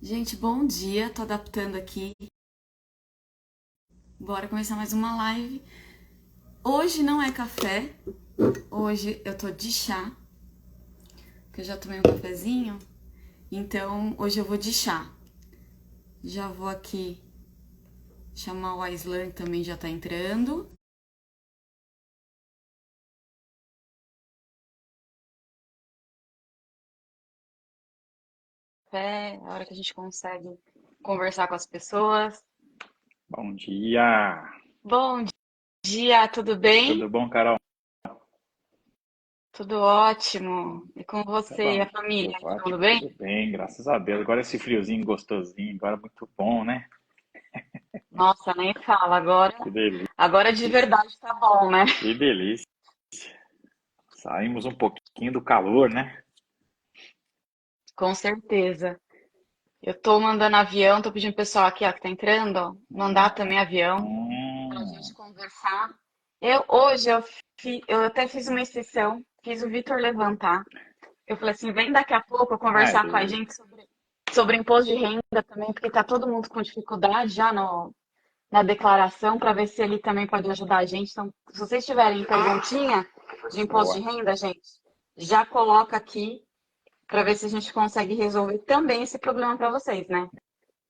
Gente, bom dia. Tô adaptando aqui. Bora começar mais uma live. Hoje não é café. Hoje eu tô de chá, porque eu já tomei um cafezinho. Então, hoje eu vou de chá. Já vou aqui chamar o Aislan, que também já tá entrando. É a hora que a gente consegue conversar com as pessoas. Bom dia! Bom dia, tudo bem? Tudo bom, Carol? Tudo ótimo. E com Tá você e a bom, família? tudo Tudo ótimo, bem? tudo bem, graças a Deus. Agora esse friozinho gostosinho, agora muito bom, né? Nossa, nem fala. Que Agora de delícia, verdade tá bom, né? que delícia. Saímos um pouquinho do calor, né? Com certeza. Eu tô mandando avião, tô pedindo pro pessoal aqui, ó, que tá entrando, ó, mandar também avião pra gente Hum, conversar. Eu até fiz uma exceção, fiz o Vitor levantar. Eu falei assim, vem daqui a pouco conversar com a beleza. gente sobre imposto de renda também, porque tá todo mundo com dificuldade já no, na declaração, para ver se ele também pode ajudar a gente. Então, se vocês tiverem perguntinha de imposto de Boa. renda, gente, já coloca aqui para ver se a gente consegue resolver também esse problema para vocês, né?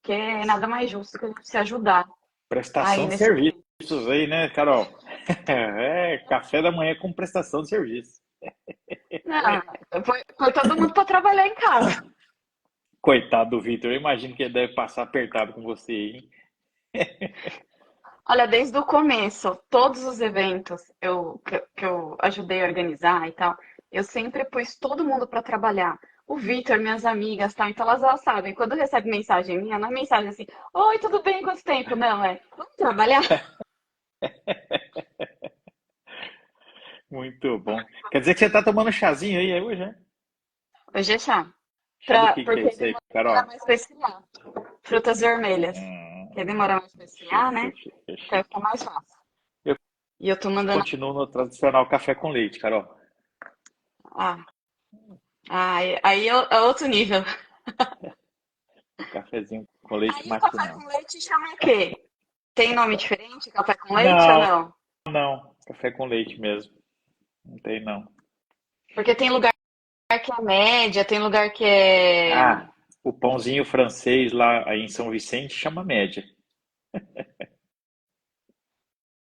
Que é nada mais justo que a gente se ajudar aí Prestação de nesse momento. serviços aí, né, Carol? É, café da manhã com prestação de serviço. Não, foi todo mundo para trabalhar em casa. Coitado do Vitor, eu imagino que ele deve passar apertado com você, hein? Olha, desde o começo, todos os eventos que eu ajudei a organizar e tal, eu sempre pus todo mundo para trabalhar. O Vitor, minhas amigas, tá? Então elas já sabem, quando recebe mensagem minha, não é mensagem assim, oi, tudo bem, quanto tempo? Não, vamos trabalhar? Muito bom. Quer dizer que você tá tomando chazinho aí hoje, né? Hoje é chá. Chá do que é Porque isso aí, demora Carol? mais para esfriar. Frutas vermelhas. Porque demora mais para esfriar, Chique, né? chique, é Então chique. fica mais fácil. Eu E eu tô mandando. continuo no tradicional café com leite, Carol. Ah, aí é outro nível. Cafezinho com leite Aí o café matinal. com leite chama o quê? Tem nome diferente, café com leite ou Não, não? não. Café com leite mesmo. Não tem, não. Porque tem lugar que é média, tem lugar que é. Ah, o pãozinho francês lá aí em São Vicente chama média.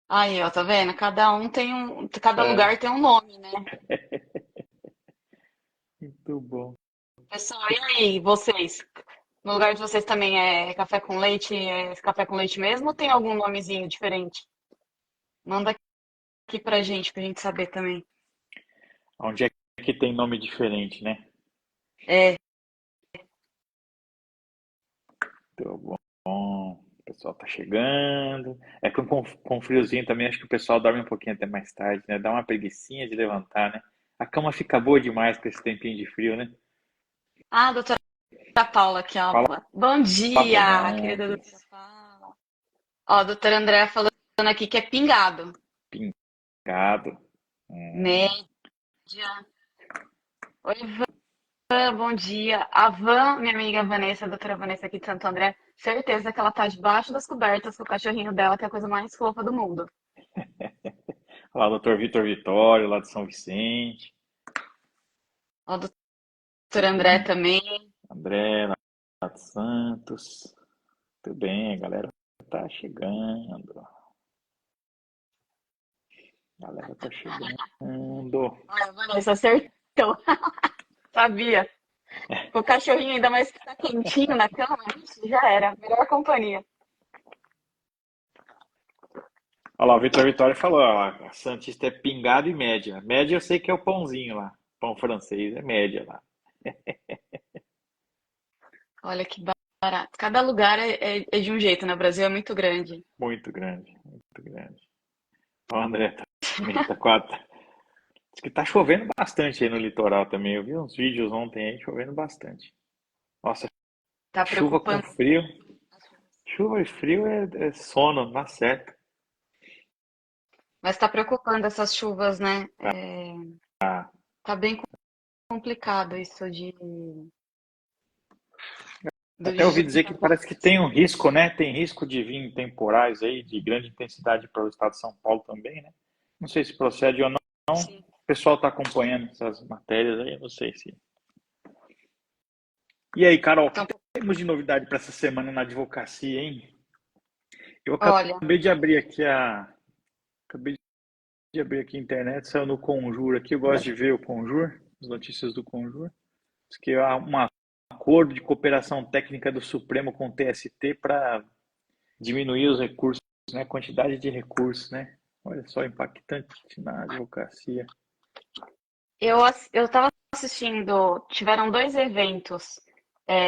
Aí, ó, tá vendo? Cada um tem um. Cada É, lugar tem um nome, né? muito bom. Pessoal, e aí, vocês? No lugar de vocês também é café com leite? É café com leite mesmo ou tem algum nomezinho diferente? Manda aqui pra gente saber também. Onde é que tem nome diferente, né? É, Muito bom. O pessoal tá chegando. É que com friozinho também acho que o pessoal dorme um pouquinho até mais tarde, né? Dá uma preguicinha de levantar, né? A cama fica boa demais com esse tempinho de frio, né? a doutora Paula aqui, ó. Fala, Bom dia, querida doutora Fernandes. Paula. Ó, a doutora Andréa falando aqui que é pingado. Pingado. Média. Oi, Van, bom dia. A Van, minha amiga Vanessa, a doutora Vanessa aqui de Santo André, certeza que ela tá debaixo das cobertas com o cachorrinho dela, que é a coisa mais fofa do mundo. Lá, doutor Vitor Vitório, lá de São Vicente. Ó, a doutora Tudo André bem? também. André, lá de Santos. Tudo bem, a galera tá chegando. A galera tá chegando. Olha, a Vanessa acertou, sabia. Com o cachorrinho ainda mais que tá quentinho na cama, ixi, já era. Melhor companhia. Olha lá, o Vitor Vitória falou, ó, a Santista é pingado e média. Média eu sei que é o pãozinho lá. Pão francês é média lá. Olha que barato. Cada lugar é de um jeito, né? O Brasil é muito grande. Muito grande, muito grande. O André também tá quatro. Diz que tá chovendo bastante aí no litoral também. Eu vi uns vídeos ontem aí chovendo bastante. Nossa, Tá chuva com preocupando. frio. Chuva e frio é sono, na certa. Mas tá preocupando essas chuvas, né? Tá, Tá bem complicado isso do Até ouvi jeito que dizer está que parece que acontecendo. tem um risco, né? Tem risco de vir temporais aí de grande intensidade para o estado de São Paulo também, né? Não sei se procede ou não. Sim. O pessoal está acompanhando essas matérias aí, não sei se. E aí, Carol, o que Então, temos de novidade para essa semana na advocacia, hein? Eu olha, acabei de abrir aqui acabei de abrir aqui a internet, saiu no Conjur aqui, eu gosto de ver o Conjur, as notícias do Conjur. Diz que há um acordo de cooperação técnica do Supremo com o TST para diminuir os recursos, né? A quantidade de recursos, né? Olha só, impactante na advocacia. eu estava assistindo, tiveram dois eventos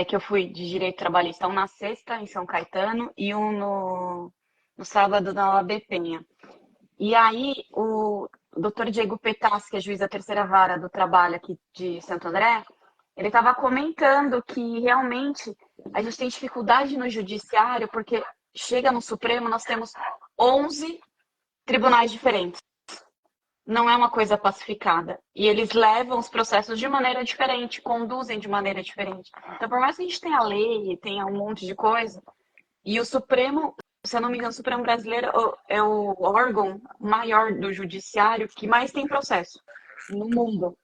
que eu fui de direito trabalhista, um na sexta, em São Caetano, e um no sábado na OAB Penha. E aí, o doutor Diego Petas, que é juiz da terceira vara do trabalho aqui de Santo André, ele estava comentando que realmente a gente tem dificuldade no judiciário, porque chega no Supremo, nós temos 11 tribunais diferentes. Não é uma coisa pacificada. E eles levam os processos de maneira diferente, conduzem de maneira diferente. Então, por mais que a gente tenha lei, tenha um monte de coisa, e o Supremo, se eu não me engano, o Supremo Brasileiro é o órgão maior do judiciário que mais tem processo no mundo.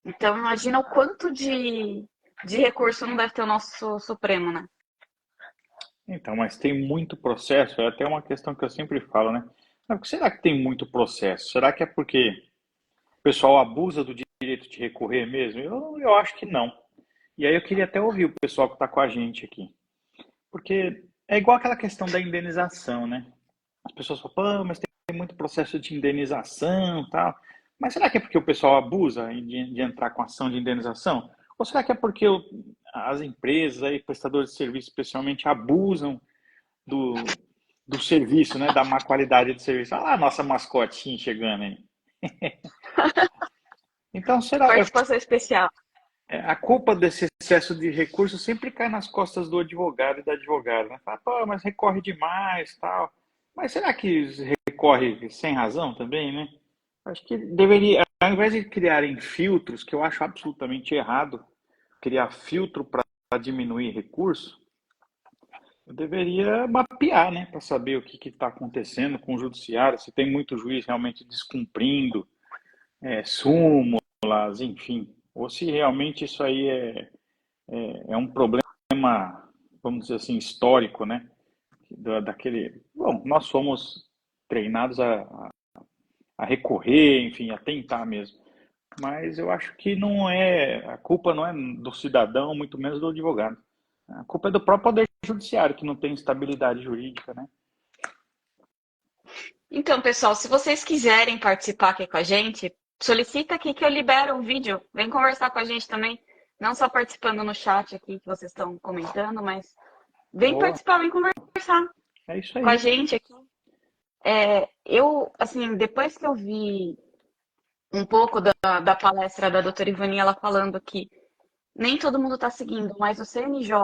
Então, imagina o quanto de recurso não deve ter o nosso Supremo, né? Então, mas tem muito processo, é até uma questão que eu sempre falo, né? Mas por que será que tem muito processo? Será que é porque o pessoal abusa do direito de recorrer mesmo? Eu acho que não. E aí eu queria até ouvir o pessoal que está com a gente aqui. Porque é igual aquela questão da indenização, né? As pessoas falam, pô, mas tem muito processo de indenização e tal. Mas será que é porque o pessoal abusa de entrar com ação de indenização? Ou será que é porque as empresas, aí, prestadores de serviço especialmente, abusam do, do serviço, né? Da má qualidade do serviço? Olha lá a nossa mascotinha chegando aí. Então, será Participação especial. a culpa desse excesso de recursos sempre cai nas costas do advogado e da advogada, né? Fala, pô, mas recorre demais, tal. Mas será que recorre sem razão também, né? Acho que deveria, ao invés de criarem filtros, que eu acho absolutamente errado, criar filtro para diminuir recurso, eu deveria mapear, né, para saber o que está acontecendo com o judiciário, se tem muito juiz realmente descumprindo súmulas, enfim, ou se realmente isso aí é um problema, vamos dizer assim, histórico, né? Daquele. Bom, nós somos treinados a recorrer, enfim, a tentar mesmo. Mas eu acho que não é. A culpa não é do cidadão, muito menos do advogado. A culpa é do próprio poder judiciário, que não tem estabilidade jurídica, né? Então, pessoal, se vocês quiserem participar aqui com a gente, solicita aqui que eu libero um vídeo. Vem conversar com a gente também. Não só participando no chat aqui que vocês estão comentando, mas vem Boa, participar, vem conversar é isso com a aí. gente aqui. Eu, assim, depois que eu vi um pouco da palestra da doutora Ivani, ela falando que nem todo mundo está seguindo, mas o CNJ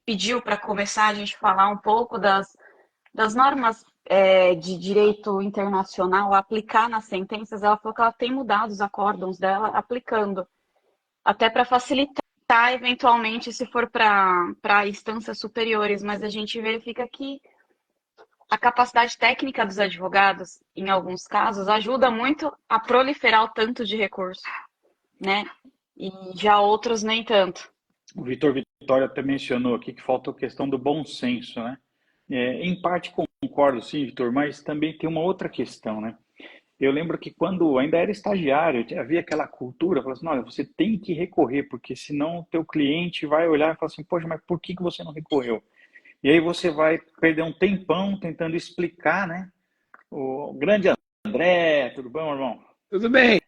pediu para começar a gente falar um pouco das normas de direito internacional a aplicar nas sentenças. Ela falou que ela tem mudado os acórdãos dela aplicando, até para facilitar eventualmente se for para instâncias superiores, mas a gente verifica que a capacidade técnica dos advogados, em alguns casos, ajuda muito a proliferar o tanto de recurso, né? E já outros nem tanto. O Vitor Vitória até mencionou aqui que falta a questão do bom senso, né? Em parte concordo, sim, Vitor, mas também tem uma outra questão, né? Eu lembro que quando ainda era estagiário, havia aquela cultura, falava assim, olha, você tem que recorrer, porque senão o teu cliente vai olhar e falar assim, poxa, mas por que você não recorreu? E aí você vai perder um tempão tentando explicar, né? O grande André, tudo bom, irmão? Tudo bem.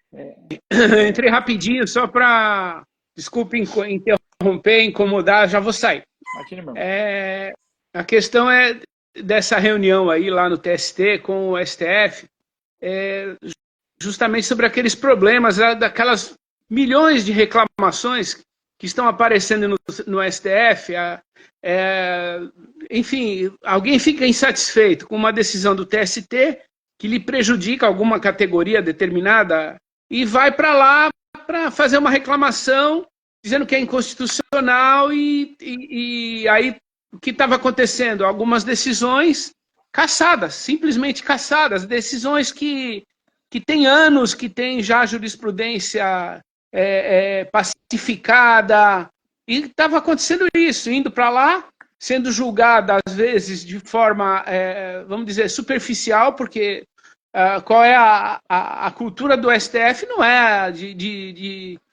Entrei rapidinho só para, desculpe interromper, incomodar, já vou sair. Imagina, meu irmão. A questão é dessa reunião aí lá no TST com o STF, justamente sobre aqueles problemas, daquelas milhões de reclamações que estão aparecendo no STF. Enfim, alguém fica insatisfeito com uma decisão do TST que lhe prejudica alguma categoria determinada e vai para lá para fazer uma reclamação dizendo que é inconstitucional e aí o que estava acontecendo? Algumas decisões cassadas, simplesmente cassadas, decisões que tem anos, que tem já jurisprudência pacificada, e estava acontecendo isso, indo para lá, sendo julgada às vezes de forma, vamos dizer, superficial, porque qual é a cultura do STF não é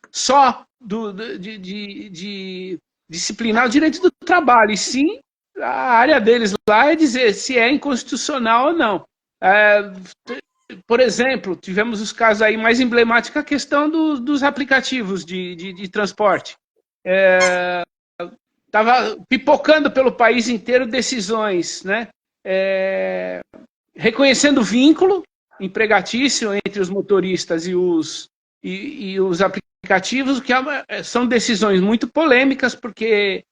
só de disciplinar o direito do trabalho, e sim a área deles lá é dizer se é inconstitucional ou não. Por exemplo, tivemos os casos aí mais emblemáticos, a questão dos aplicativos de transporte. Estava pipocando pelo país inteiro decisões, né? Reconhecendo o vínculo empregatício entre os motoristas e os aplicativos, que são decisões muito polêmicas, porque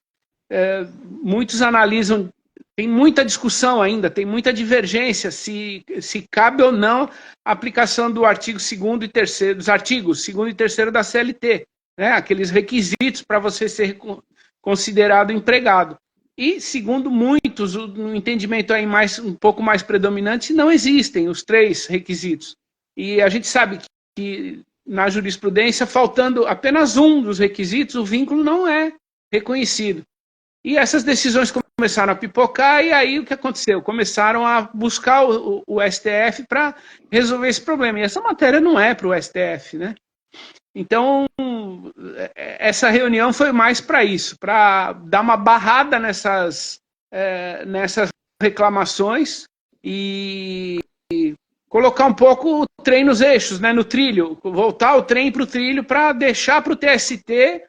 muitos analisam, tem muita discussão ainda, tem muita divergência se cabe ou não a aplicação do artigo 2º e 3º, dos artigos 2º e 3º da CLT, né? Aqueles requisitos para você ser considerado empregado. E, segundo muitos, no entendimento aí um pouco mais predominante, não existem os 3 requisitos. E a gente sabe que na jurisprudência, faltando apenas um dos requisitos, o vínculo não é reconhecido. E essas decisões começaram a pipocar, e aí o que aconteceu? Começaram a buscar o STF para resolver esse problema. E essa matéria não é para o STF, né? Então, essa reunião foi mais para isso, para dar uma barrada nessas reclamações e colocar um pouco o trem nos eixos, né, no trilho, voltar o trem para o trilho para deixar para o TST,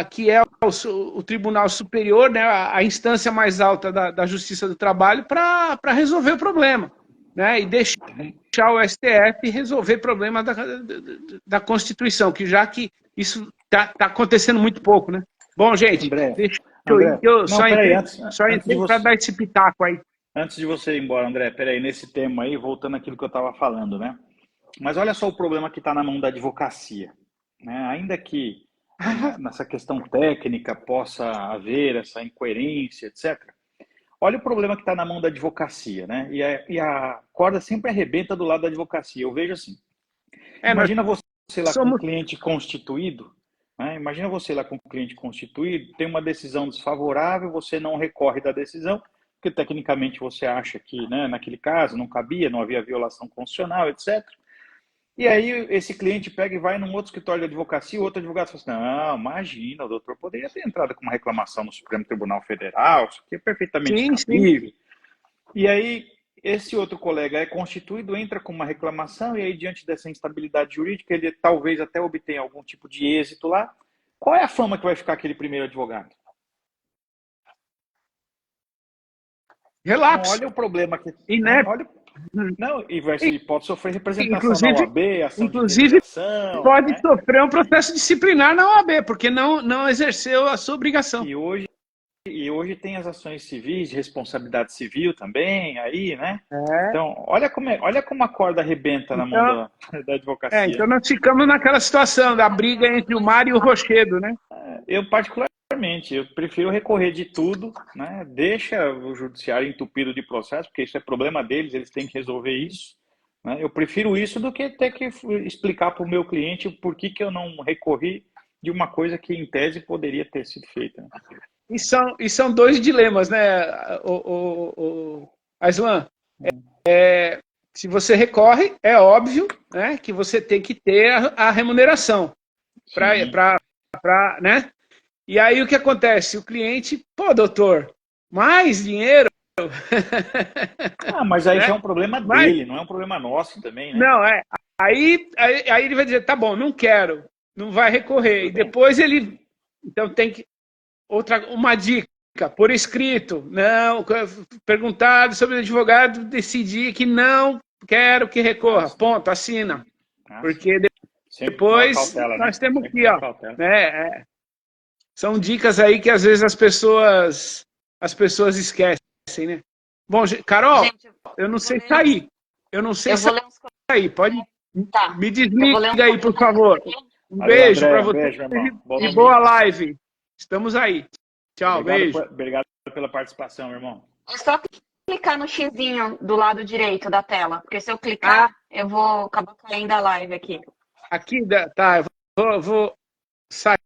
que é o Tribunal Superior, né, a instância mais alta da Justiça do Trabalho, para resolver o problema, né, e deixar o STF resolver problema da Constituição, que isso está acontecendo muito pouco, né? Bom, gente, deixa eu só entrei para dar esse pitaco aí. Antes de você ir embora, André, peraí, nesse tema aí, voltando àquilo que eu estava falando, né? Mas olha só o problema que está na mão da advocacia, né? Ainda que nessa questão técnica possa haver essa incoerência, etc. Olha o problema que está na mão da advocacia, né? E a corda sempre arrebenta do lado da advocacia. Eu vejo assim, imagina você lá com um cliente constituído, né? Imagina você lá com um cliente constituído, tem uma decisão desfavorável, você não recorre da decisão, porque tecnicamente você acha que, né, naquele caso não cabia, não havia violação constitucional, etc. E aí esse cliente pega e vai num outro escritório de advocacia, o outro advogado fala assim, não, imagina, o doutor poderia ter entrado com uma reclamação no Supremo Tribunal Federal, isso aqui é perfeitamente cabível. E aí esse outro colega é constituído, entra com uma reclamação, e aí diante dessa instabilidade jurídica, ele talvez até obtenha algum tipo de êxito lá. Qual é a fama que vai ficar aquele primeiro advogado? Relapso. Não, olha o problema que... ele pode sofrer representação na OAB, ação de indenização, pode, né? sofrer um processo disciplinar na OAB, porque não exerceu a sua obrigação. E hoje tem as ações civis, de responsabilidade civil também, aí, né? Então, olha como a corda arrebenta na mão da advocacia. Então nós ficamos naquela situação da briga entre o mar e o rochedo, né? Eu prefiro recorrer de tudo, né? Deixa o judiciário entupido de processo, porque isso é problema deles, eles têm que resolver isso, né? Eu prefiro isso do que ter que explicar para o meu cliente por que eu não recorri de uma coisa que, em tese, poderia ter sido feita, né? E são 2 dilemas, né, Aislan? Se você recorre, é óbvio, né, que você tem que ter a remuneração, né? E aí o que acontece? O cliente, pô, doutor, mais dinheiro? Mas aí já é um problema dele, não é um problema nosso também, né? Não, aí ele vai dizer, tá bom, não quero, não vai recorrer. E depois ele, então tem que, uma dica, por escrito, não, perguntado sobre o advogado, decidir que não quero que recorra, ponto, assina. Porque depois cautela, nós temos aqui, ó, né, são dicas aí que às vezes as pessoas esquecem, né? Bom, Carol, eu não sei sair. Eu não sei sair. Pode me desliga aí, por favor. Um Valeu, beijo André. para Um você beijo, meu irmão. Bom e domingo. boa live. Estamos aí. Tchau, beijo. Obrigado pela participação, meu irmão. É só clicar no xizinho do lado direito da tela, porque se eu Ah, clicar, eu vou acabar caindo a live aqui. aqui, tá, eu vou sair.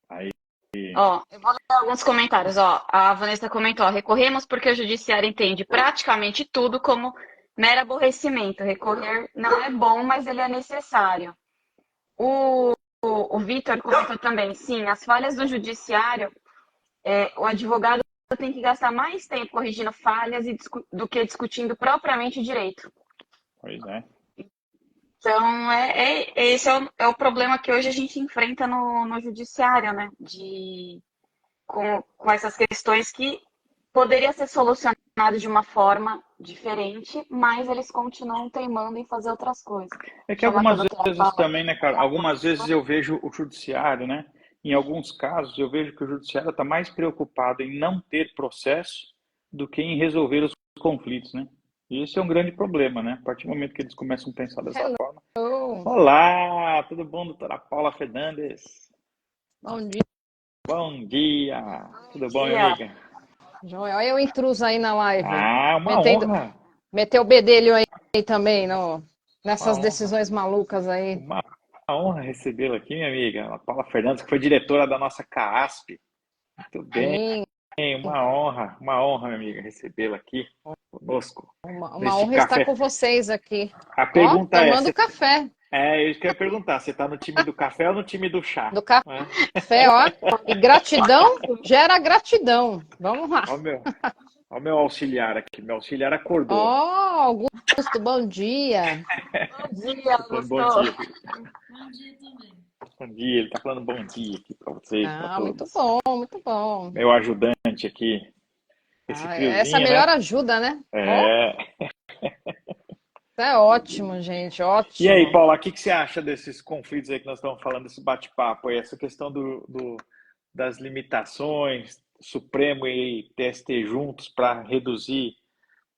Aí. Ó, eu vou ler alguns comentários. Ó, a Vanessa comentou: recorremos porque o judiciário entende praticamente tudo como mero aborrecimento. Recorrer não é bom, mas ele é necessário. O Vitor comentou também: sim, as falhas do judiciário, o advogado tem que gastar mais tempo corrigindo falhas do que discutindo propriamente o direito. Pois é. Então, esse é o problema que hoje a gente enfrenta no judiciário, né? Com essas questões que poderia ser solucionado de uma forma diferente, mas eles continuam teimando em fazer outras coisas. É que Chama que a algumas doutora vezes fala também, né, cara? Algumas vezes eu vejo o judiciário, né? Em alguns casos, eu vejo que o judiciário está mais preocupado em não ter processo do que em resolver os conflitos, né? E esse é um grande problema, né? A partir do momento que eles começam a pensar dessa forma. Hello. Olá, tudo bom, doutora Paula Fernandes? Bom dia, Bom dia, tudo bom, minha dia. amiga? Joel. Olha eu intruso aí na live. Ah, uma Metendo, honra, meteu o bedelho aí também uma nessas honra, decisões malucas aí. uma honra recebê-la aqui, minha amiga. A Paula Fernandes, que foi diretora da nossa CAASP. Muito bem, Sim, uma honra, minha amiga, recebê-la aqui conosco uma neste honra estar café. com vocês aqui. A Ó, pergunta é, tomando café. isso que eu ia perguntar, você está no time do café ou no time do chá? Do Né? café, ó. E gratidão gera gratidão. Vamos lá. Ó o meu auxiliar aqui, meu auxiliar Ó, acordou. Augusto, bom dia. Bom dia, Tô falando bom Augusto. dia, filho. Bom dia, ele tá falando bom dia aqui para vocês, para Ah, muito todos. bom, muito bom. Meu ajudante aqui, esse Ah, essa é a friozinho, melhor né? ajuda, né? Ó, É. é ótimo, gente, E aí, ótimo. Paula, o que que você acha desses conflitos aí que nós estamos falando, desse bate-papo aí, essa questão das limitações, Supremo e TST juntos para reduzir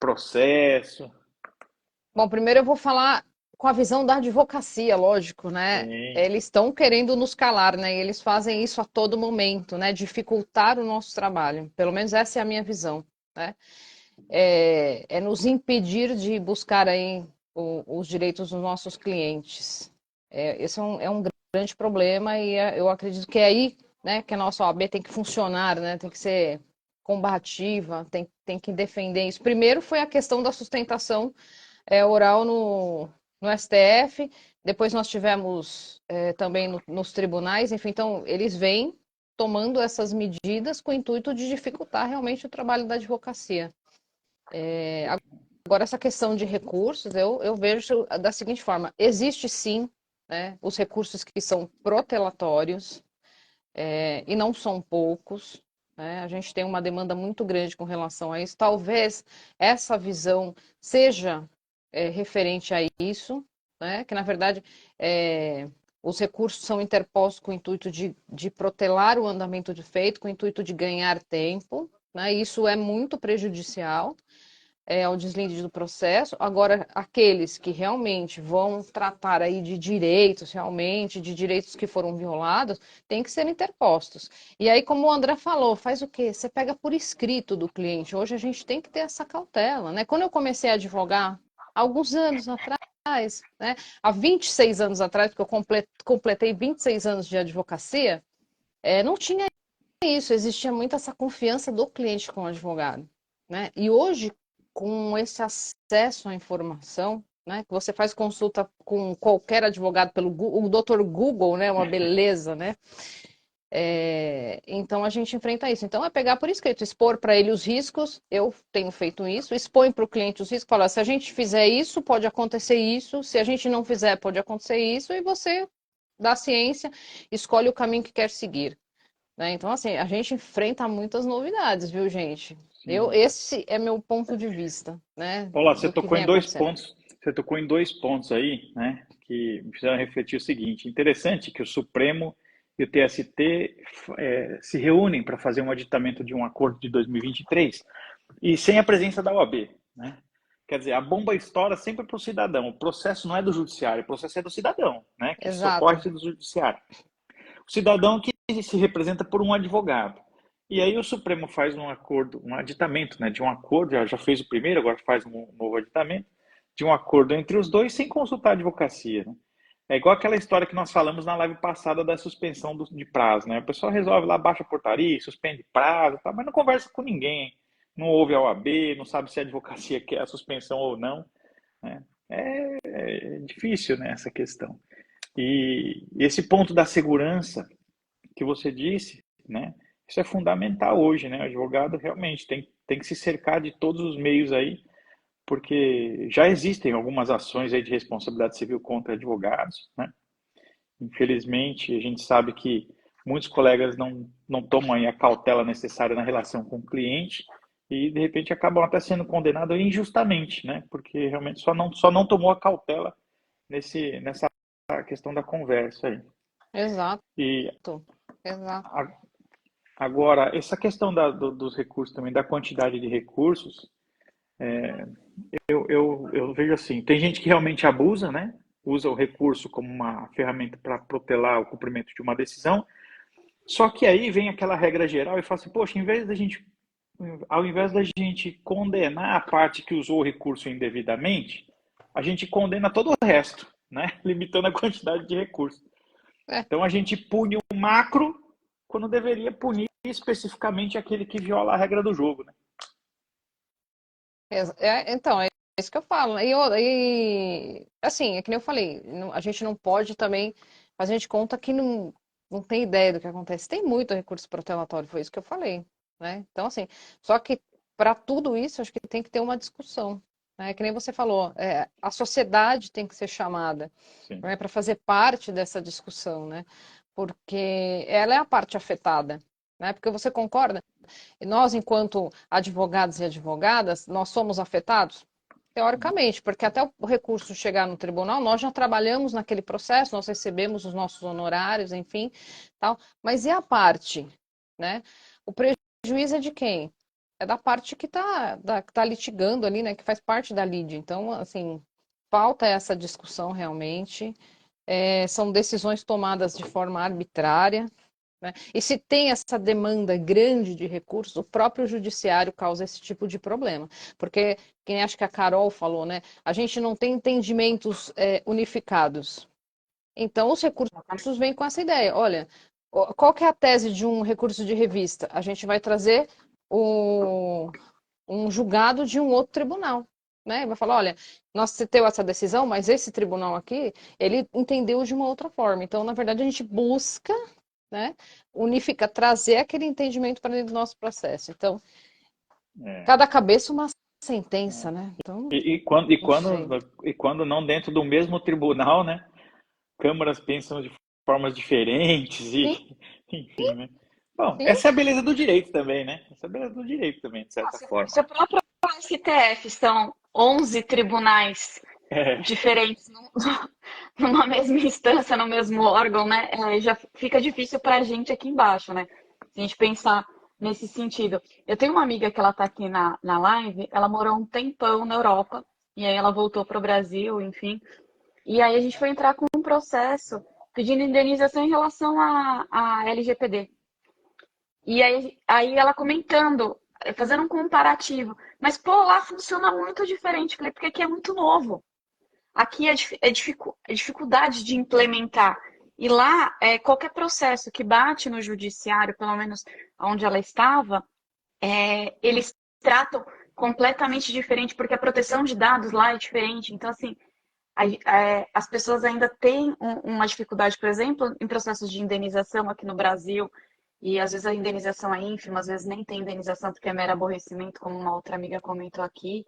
processo? Bom, primeiro eu vou falar com a visão da advocacia, lógico, né? Sim, Eles estão querendo nos calar, né? E eles fazem isso a todo momento, né? Dificultar o nosso trabalho. Pelo menos essa é a minha visão, né? É nos impedir de buscar aí os direitos dos nossos clientes. Esse é um grande problema e eu acredito que é aí, né, que a nossa OAB tem que funcionar, né? Tem que ser combativa, tem que defender isso. Primeiro foi a questão da sustentação oral no STF, depois nós tivemos também nos tribunais, enfim, então eles vêm tomando essas medidas com o intuito de dificultar realmente o trabalho da advocacia. Agora, essa questão de recursos, eu vejo da seguinte forma: existe sim, né, os recursos que são protelatórios, e não são poucos. Né? A gente tem uma demanda muito grande com relação a isso. Talvez essa visão seja referente a isso, né? Que na verdade os recursos são interpostos com o intuito de protelar o andamento de feito, com o intuito de ganhar tempo. Né? Isso é muito prejudicial ao deslinde do processo. Agora, aqueles que realmente vão tratar aí de direitos, realmente, de direitos que foram violados, tem que ser interpostos. E aí, como o André falou, faz o quê? Você pega por escrito do cliente. Hoje a gente tem que ter essa cautela, né? Quando eu comecei a advogar, alguns anos atrás, né? Há 26 anos atrás, porque eu completei 26 anos de advocacia, não tinha isso, existia muito essa confiança do cliente com o advogado. Né? E hoje, com esse acesso à informação, né, que você faz consulta com qualquer advogado pelo Google, o Dr. Google, né, uma beleza, né? Então a gente enfrenta isso. Então é pegar por escrito, expor para ele os riscos. Eu tenho feito isso, expõe para o cliente os riscos, falar: se a gente fizer isso, pode acontecer isso. Se a gente não fizer, pode acontecer isso. E você, da ciência, escolhe o caminho que quer seguir. Né? Então, assim, a gente enfrenta muitas novidades, viu, gente? sim. Esse é meu ponto de vista, né, Paula, do que vem acontecendo. você tocou em dois pontos aí, né, que me fizeram refletir o seguinte: interessante que o Supremo e o TST se reúnem para fazer um aditamento de um acordo de 2023 e sem a presença da OAB, né? Quer dizer, a bomba estoura sempre para o cidadão. O processo não é do judiciário, o processo é do cidadão, né? Que Exato. socorre-se do judiciário. O cidadão que se representa por um advogado. E aí o Supremo faz um acordo, um aditamento, né, de um acordo, já fez o primeiro, agora faz um novo aditamento, de um acordo entre os dois sem consultar a advocacia. Né? É igual aquela história que nós falamos na live passada da suspensão de prazo. Né? O pessoal resolve lá, baixa a portaria, suspende prazo, tá? Mas não conversa com ninguém, não ouve a OAB, não sabe se a advocacia quer a suspensão ou não. Né? É difícil, né, essa questão. E esse ponto da segurança que você disse, né? Isso é fundamental hoje, né? O advogado realmente tem que se cercar de todos os meios aí, porque já existem algumas ações aí de responsabilidade civil contra advogados, né? Infelizmente, a gente sabe que muitos colegas não tomam aí a cautela necessária na relação com o cliente e, de repente, acabam até sendo condenados injustamente, né? Porque realmente só não tomou a cautela nessa questão da conversa aí. Exato. E Exato. agora, essa questão dos recursos também, da quantidade de recursos, eu vejo assim, tem gente que realmente abusa, né? Usa o recurso como uma ferramenta para protelar o cumprimento de uma decisão, só que aí vem aquela regra geral e fala assim, poxa, ao invés da gente condenar a parte que usou o recurso indevidamente, a gente condena todo o resto, né? Limitando a quantidade de recursos. É, Então a gente pune o macro quando deveria punir especificamente aquele que viola a regra do jogo, né? então, é isso que eu falo. Assim, é que nem eu falei, a gente não pode também fazer de conta que não tem ideia do que acontece. Tem muito recurso protelatório, foi isso que eu falei, né? Então, assim, só que para tudo isso, acho que tem que ter uma discussão, né? Que nem você falou, a sociedade tem que ser chamada, Sim. né, para fazer parte dessa discussão, né? Porque ela é a parte afetada, né? Porque você concorda? E nós, enquanto advogados e advogadas, nós somos afetados? Teoricamente, porque até o recurso chegar no tribunal, nós já trabalhamos naquele processo, nós recebemos os nossos honorários, enfim, tal. Mas e a parte, né? O prejuízo é de quem? É da parte que tá litigando ali, né? Que faz parte da lide. Então, assim, falta essa discussão realmente. São decisões tomadas de forma arbitrária, né? E se tem essa demanda grande de recursos, o próprio judiciário causa esse tipo de problema. Porque, quem acho que a Carol falou, né? A gente não tem entendimentos unificados. Então, os recursos vêm com essa ideia. Olha, qual que é a tese de um recurso de revista? A gente vai trazer um julgado de um outro tribunal. Né? Vai falar, olha, nós temos essa decisão, mas esse tribunal aqui, ele entendeu de uma outra forma. Então, na verdade, a gente busca, né, unificar, trazer aquele entendimento para dentro do nosso processo. Então, É. cada cabeça uma sentença, né? Então, não sei. E quando não dentro do mesmo tribunal, né? Câmaras pensam de formas diferentes Sim, e, enfim, né? Bom, sim. essa é a beleza do direito também, né? Essa é a beleza do direito também, de certa Se forma. o próprio STF são 11 tribunais É, diferentes numa mesma instância, no mesmo órgão, né? Já fica difícil para a gente aqui embaixo, né? Se a gente pensar nesse sentido. Eu tenho uma amiga que ela está aqui na live, ela morou um tempão na Europa, e aí ela voltou para o Brasil, enfim. E aí a gente foi entrar com um processo pedindo indenização em relação à LGPD. E aí ela comentando, fazendo um comparativo. Mas, pô, lá funciona muito diferente. Falei, porque aqui é muito novo. Aqui é dificuldade de implementar. E lá, qualquer processo que bate no judiciário, pelo menos onde ela estava, eles tratam completamente diferente, porque a proteção de dados lá é diferente. Então, assim, as pessoas ainda têm uma dificuldade, por exemplo, em processos de indenização aqui no Brasil, e às vezes a indenização é ínfima, às vezes nem tem indenização porque é mero aborrecimento, como uma outra amiga comentou aqui.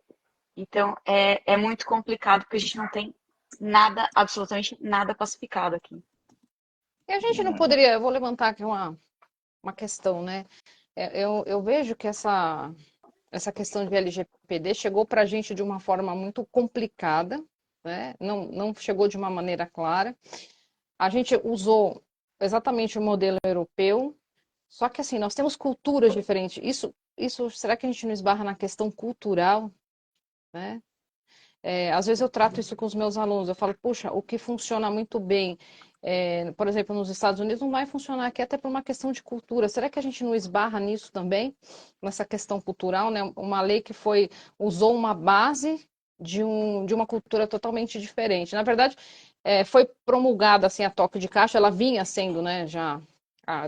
Então, é muito complicado, porque a gente não tem nada, absolutamente nada pacificado aqui. E a gente não poderia, eu vou levantar aqui uma questão, né? Eu vejo que essa questão de LGPD chegou para a gente de uma forma muito complicada, né? Não chegou de uma maneira clara. A gente usou exatamente o modelo europeu, só que assim, nós temos culturas diferentes. Isso, será que a gente não esbarra na questão cultural, né? Às vezes eu trato isso com os meus alunos, eu falo, puxa, o que funciona muito bem, por exemplo, nos Estados Unidos não vai funcionar aqui até por uma questão de cultura. Será que a gente não esbarra nisso também? Nessa questão cultural, né? Uma lei que usou uma base de uma cultura totalmente diferente. Na verdade, foi promulgada assim a toque de caixa, ela vinha sendo, né, já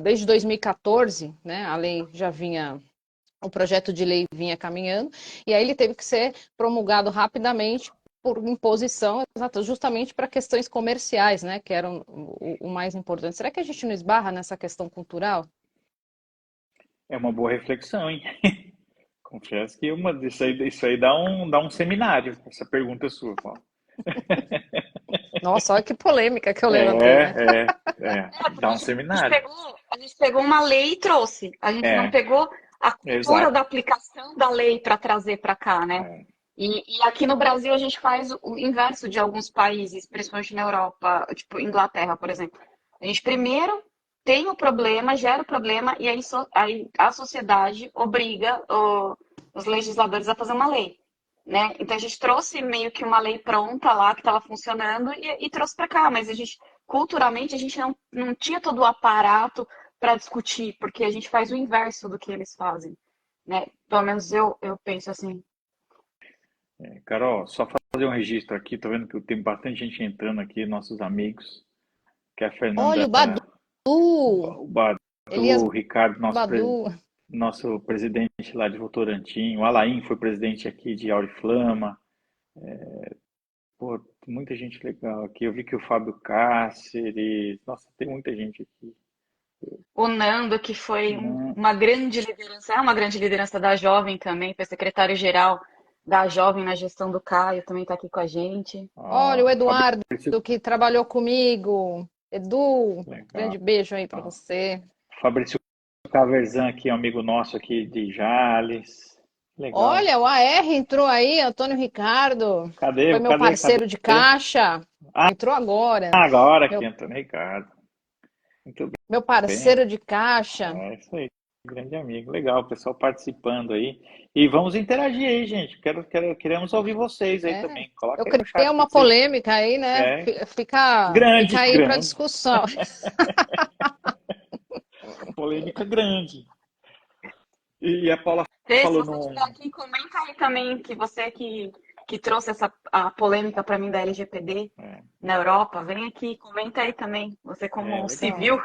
desde 2014, né, a lei já vinha, o projeto de lei vinha caminhando, e aí ele teve que ser promulgado rapidamente por imposição, justamente para questões comerciais, né, que eram o mais importante. Será que a gente não esbarra nessa questão cultural? É uma boa reflexão, hein? Confesso que isso aí dá um seminário, essa pergunta sua, Paulo. Nossa, olha que polêmica que eu levantei, né? Dá um seminário. A gente pegou uma lei e trouxe. A gente não É, pegou a cultura exato. da aplicação da lei para trazer para cá, né? É, E aqui no Brasil a gente faz o inverso de alguns países, principalmente na Europa, tipo Inglaterra, por exemplo. A gente primeiro tem o problema, gera o problema, e aí a sociedade obriga os legisladores a fazer uma lei, né? Então a gente trouxe meio que uma lei pronta lá que estava funcionando e trouxe para cá, mas culturalmente a gente não tinha todo o aparato para discutir, porque a gente faz o inverso do que eles fazem, né? Pelo menos eu penso assim. Carol, só fazer um registro aqui, tô vendo que tem bastante gente entrando aqui, nossos amigos, que é a Olha Fernanda, o Badu, o Badu, Elias o Ricardo, Badu. nosso presidente lá de Votorantim, o Alain foi presidente aqui de Auriflama. Pô, muita gente legal aqui. Eu vi que o Fábio Cáceres, nossa, tem muita gente aqui. O Nando, que foi Né? uma grande liderança, é uma grande liderança da Jovem também, foi secretário-geral da Jovem na gestão do Caio, também está aqui com a gente. Olha o Ó, Eduardo Fabrício, que trabalhou comigo. Edu, legal. grande beijo aí para você. Fabrício Caverzan aqui, um amigo nosso aqui de Jales. Legal. Olha, o AR entrou aí, Antônio Ricardo. Cadê? Foi meu Cadê? Cadê? parceiro de caixa. Ah, Entrou agora. agora aqui, Meu, Antônio Ricardo. Muito meu bem. parceiro de caixa. É isso aí. Grande amigo. Legal, o pessoal participando aí. E vamos interagir aí, gente. Queremos ouvir vocês aí É, também. Coloca eu aí no criei chat o que uma que vocês. polêmica aí, né? É, Fica grande, aí para grande. discussão. Polêmica grande. E a Paula Fê, se falou você estiver aqui, comenta aí também que você que trouxe a polêmica para mim da LGPD na Europa. Vem aqui, comenta aí também. Você como legal. civil.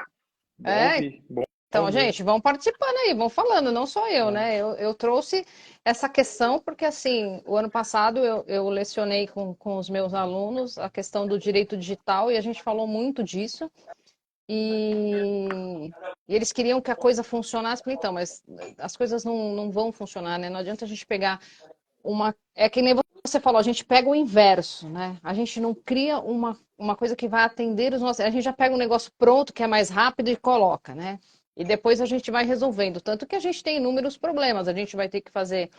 Bom É, ouvir. Bom então, ouvir. gente, vão participando aí, vão falando, não só eu, É. né? Eu trouxe essa questão porque, assim, o ano passado eu lecionei com os meus alunos a questão do direito digital e a gente falou muito disso. E, e eles queriam que a coisa funcionasse, então, mas as coisas não vão funcionar, né? Não adianta a gente pegar uma. É que nem você falou, a gente pega o inverso, né? A gente não cria uma coisa que vai atender os nossos. A gente já pega um negócio pronto, que é mais rápido, e coloca, né? E depois a gente vai resolvendo. Tanto que a gente tem inúmeros problemas. A gente vai ter que fazer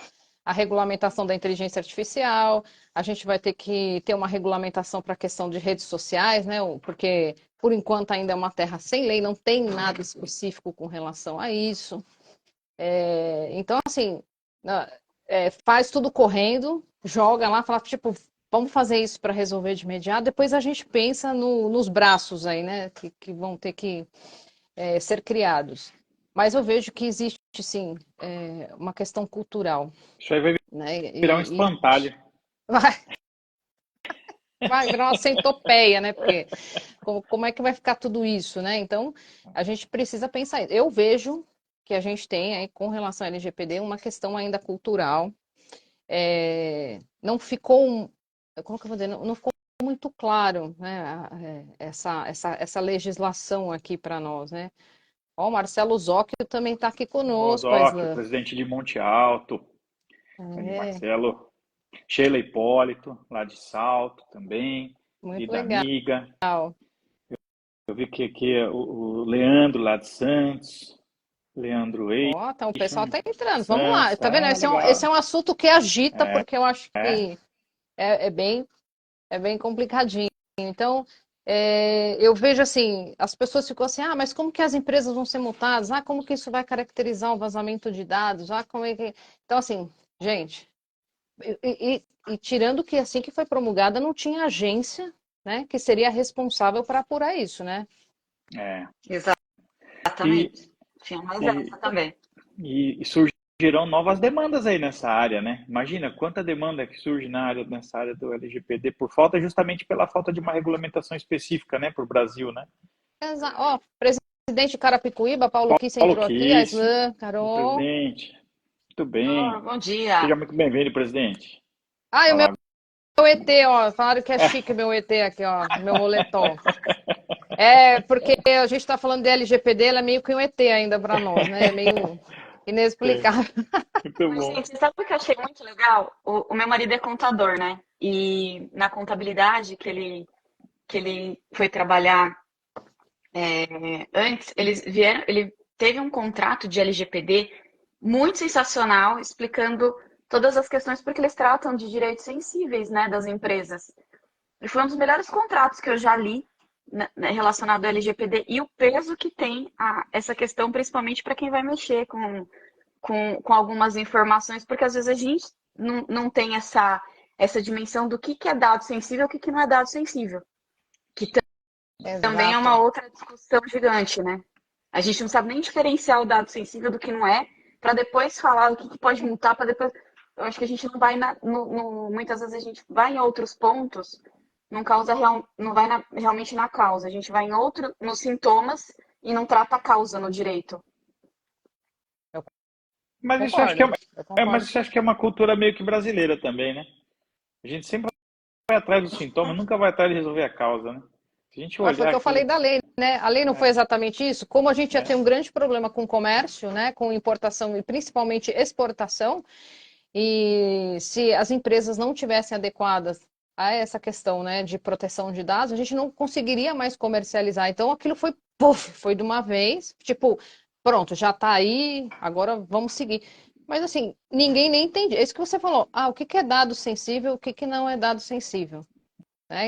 a regulamentação da inteligência artificial, a gente vai ter que ter uma regulamentação para a questão de redes sociais, né? Porque, por enquanto, ainda é uma terra sem lei, não tem nada específico com relação a isso. Então, assim, faz tudo correndo, joga lá, fala, tipo, vamos fazer isso para resolver de imediato, depois a gente pensa nos braços aí, né, que vão ter que ser criados. Mas eu vejo que existe, sim, uma questão cultural, Isso aí vai né, virar um e espantalho. vai, vai virar uma centopeia, né, porque como é que vai ficar tudo isso, né? Então, a gente precisa pensar. Eu vejo que a gente tem aí, com relação ao LGPD, uma questão ainda cultural. Não ficou, como que eu vou dizer, não ficou muito claro, né, essa legislação aqui para nós, né? Ó, o Marcelo Zóquio também está aqui conosco, Osóquio, Aislan. presidente de Monte Alto, grande É, Marcelo. Sheila Hipólito, lá de Salto também, muito querida legal. amiga. Eu vi que aqui é o Leandro, lá de Santos. Leandro Ó, então o pessoal Eixen, está entrando. Vamos lá. Santos, Tá vendo? tá Esse é legal. um assunto que agita, É, porque eu acho é. que é bem complicadinho. Então, eu vejo assim, as pessoas ficam assim, mas como que as empresas vão ser multadas? Como que isso vai caracterizar um vazamento de dados? Como é que... Então, assim, gente, E tirando que assim que foi promulgada, não tinha agência, né, que seria responsável para apurar isso, né? É. E, Exatamente. Tinha mais e, essa também. e surgirão novas demandas aí nessa área, né? Imagina quanta demanda que surge nessa área do LGPD por falta, justamente pela falta de uma regulamentação específica, né, para o Brasil, né? Ó, presidente de Carapicuíba, Paulo Kiss Paulo entrou aqui, a Kiss, Islã, o Carol. presidente. Muito Oh, bem. bom Seja dia. muito bem-vindo, presidente. Ah, e o Fala. meu ET, ó, falaram que é chique o meu ET aqui, ó, meu moletom. É, porque a gente está falando de LGPD, ela é meio que um ET ainda para nós, né? É meio É, inexplicável. muito Mas, bom. gente, sabe o que eu achei muito legal? O meu marido é contador, né? E na contabilidade que ele foi trabalhar antes, ele teve um contrato de LGPD muito sensacional, explicando todas as questões, porque eles tratam de direitos sensíveis, né, das empresas. E foi um dos melhores contratos que eu já li relacionado ao LGPD e o peso que tem essa questão, principalmente para quem vai mexer com algumas informações, porque às vezes a gente não tem essa dimensão do que é dado sensível e o que não é dado sensível. Que também é Exato. uma outra discussão gigante, né? A gente não sabe nem diferenciar o dado sensível do que não é, para depois falar o que pode multar, para depois. Eu acho que a gente não vai muitas vezes a gente vai em outros pontos, não vai realmente na causa, a gente vai nos sintomas e não trata a causa no direito. Eu Mas isso eu acho que concordo, eu mas concordo. isso eu acho que é uma cultura meio que brasileira também, né? A gente sempre vai atrás do sintoma, nunca vai atrás de resolver a causa, né? Se a gente Foi o olhar que eu falei aqui, da lei, né? A lei não foi exatamente isso. Como a gente já tem é, um grande problema com comércio, né? Com importação e principalmente exportação, e se as empresas não tivessem adequadas a essa questão, né, de proteção de dados, a gente não conseguiria mais comercializar. Então aquilo foi, puff, foi de uma vez, tipo, pronto, já tá aí, agora vamos seguir. Mas assim, ninguém nem entende. É isso que você falou. Ah, o que que é dado sensível, o que que não é dado sensível? Né?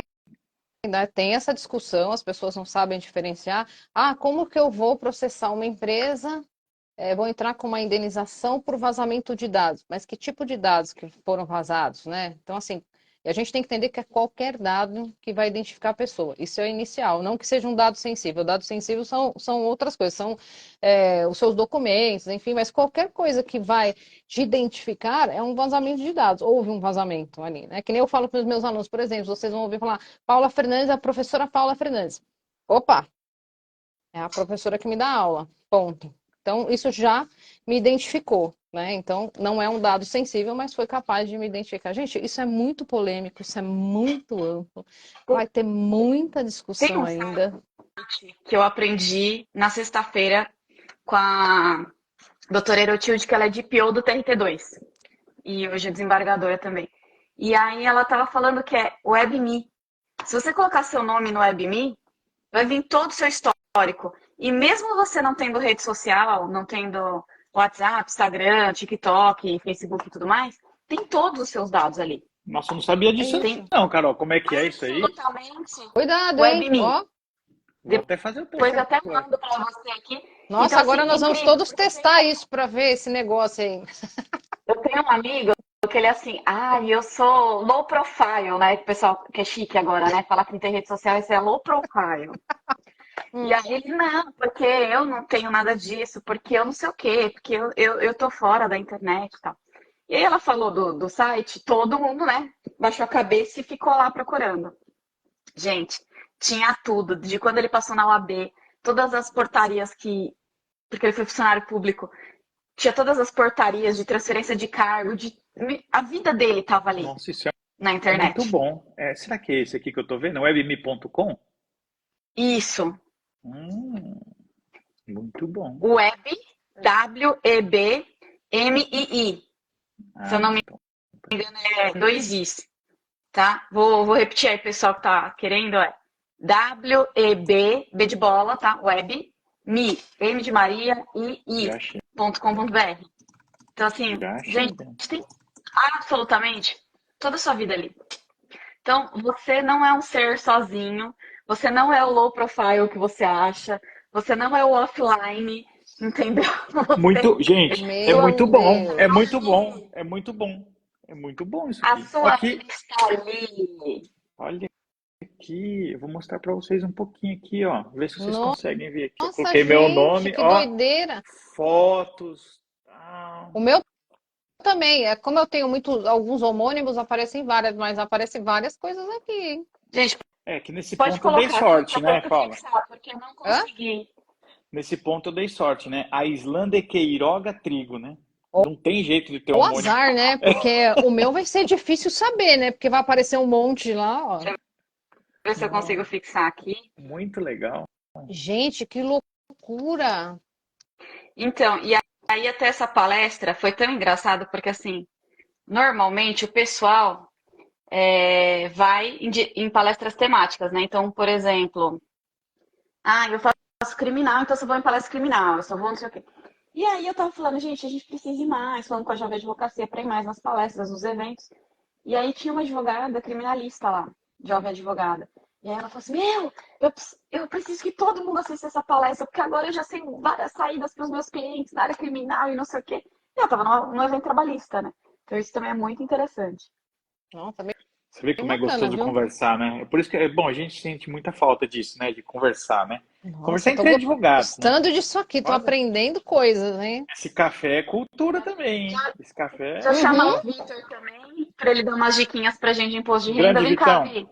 Ainda tem essa discussão, as pessoas não sabem diferenciar. Ah, como que eu vou processar uma empresa? Vou entrar com uma indenização por vazamento de dados. Mas que tipo de dados que foram vazados, né? Então, assim, a gente tem que entender que é qualquer dado que vai identificar a pessoa. Isso é o inicial, não que seja um dado sensível. Dados sensíveis são outras coisas, são os seus documentos, enfim, mas qualquer coisa que vai te identificar é um vazamento de dados. Houve um vazamento ali, né? Que nem eu falo para os meus alunos, por exemplo, vocês vão ouvir falar Paula Fernandes, a professora Paula Fernandes. Opa, é a professora que me dá aula, ponto. Então, isso já me identificou, né? Então, não é um dado sensível, mas foi capaz de me identificar. Gente, isso é muito polêmico, isso é muito amplo, vai ter muita Tem discussão um ainda. site que eu aprendi na sexta-feira com a doutora Erotilde, que ela é DPO do TRT2. E hoje é desembargadora também. E aí ela estava falando que é WebMe. Se você colocar seu nome no WebMe, vai vir todo o seu histórico. E mesmo você não tendo rede social, não tendo WhatsApp, Instagram, TikTok, Facebook e tudo mais, tem todos os seus dados ali. nossa, eu não sabia É disso Tem isso. não, Carol. Como é que é isso aí? absolutamente Cuidado, hein? WebMe. Ó, Vou até fazer o Depois teste eu até agora. mando para você aqui. Então, nossa, agora assim, nós vamos incrível, todos porque testar isso para ver esse negócio aí. eu tenho um amigo que ele é assim, eu sou low profile, né? O pessoal que é chique agora, né? Falar que não tem rede social, isso é low profile. E aí ele, não, porque eu não tenho nada disso, porque eu não sei o quê, porque eu tô fora da internet e tal. E aí ela falou do site, todo mundo, né, baixou a cabeça e ficou lá procurando. Gente, tinha tudo, de quando ele passou na UAB, todas as portarias porque ele foi funcionário público, tinha todas as portarias de transferência de cargo, a vida dele tava ali, Nossa, isso na é muito internet. bom. Será que é esse aqui que eu tô vendo? Webme.com? Isso, Hum, muito bom. Web, WEBMII. Se eu Ah, não me então. engano, é dois Is, tá? Vou repetir aí, pessoal que tá querendo, WEB, B de bola, tá? Web, Mi, M de Maria, Já achei, I.com.br. Então, assim, já achei. gente, tem absolutamente toda a sua vida ali. Então, você não é um ser sozinho, você não é o low profile que você acha, você não é o offline, entendeu? Você Muito, gente, é sua muito Meu bom, é Deus. muito bom, é muito bom. É muito bom isso A aqui. sua Aqui, filha está ali. olha aqui, eu vou mostrar para vocês um pouquinho aqui, ó. Ver se vocês conseguem ver aqui. Eu Nossa, coloquei meu gente, nome, que ó, doideira. fotos, tal. O meu também, como eu tenho alguns homônimos, aparecem várias, mas aparecem várias coisas aqui, hein? Gente, É que nesse pode ponto eu dei colocar aqui sorte, que eu né, tento Paula? fixar, porque eu não Hã? consegui. Nesse ponto eu dei sorte, né? A Islândia Queiroga Trigo, né? Não tem jeito de ter O homônimo. azar, né? Porque o meu vai ser difícil saber, né? Porque vai aparecer um monte lá, ó. Deixa eu ver se eu consigo fixar aqui. Muito legal. Gente, que loucura! Então, e aí até essa palestra foi tão engraçado, porque assim, normalmente o pessoal vai em palestras temáticas, né? Então, por exemplo, eu faço criminal, então eu só vou em palestra criminal, eu só vou não sei o quê. E aí eu tava falando, gente, a gente precisa ir mais, falando com a Jovem Advocacia para ir mais nas palestras, nos eventos. E aí tinha uma advogada criminalista lá, jovem advogada. E aí ela falou assim, eu preciso que todo mundo assista essa palestra, porque agora eu já sei várias saídas para os meus clientes na área criminal e não sei o quê. E eu tava no evento trabalhista, né? Então isso também é muito interessante. Nossa, bem Você vê como é bacana, gostoso viu? conversar, né? Por isso que é bom, a gente sente muita falta disso, né? De conversar, né? Nossa, Conversar eu tô entre advogados, né? gostando disso aqui, tô Olha, aprendendo coisas, hein? esse café é cultura também, hein? Esse café Deixa eu é chamar Uhum. o Victor também, para ele dar umas diquinhas pra gente de imposto de renda. grande, Vem cá, Vitão. Vi.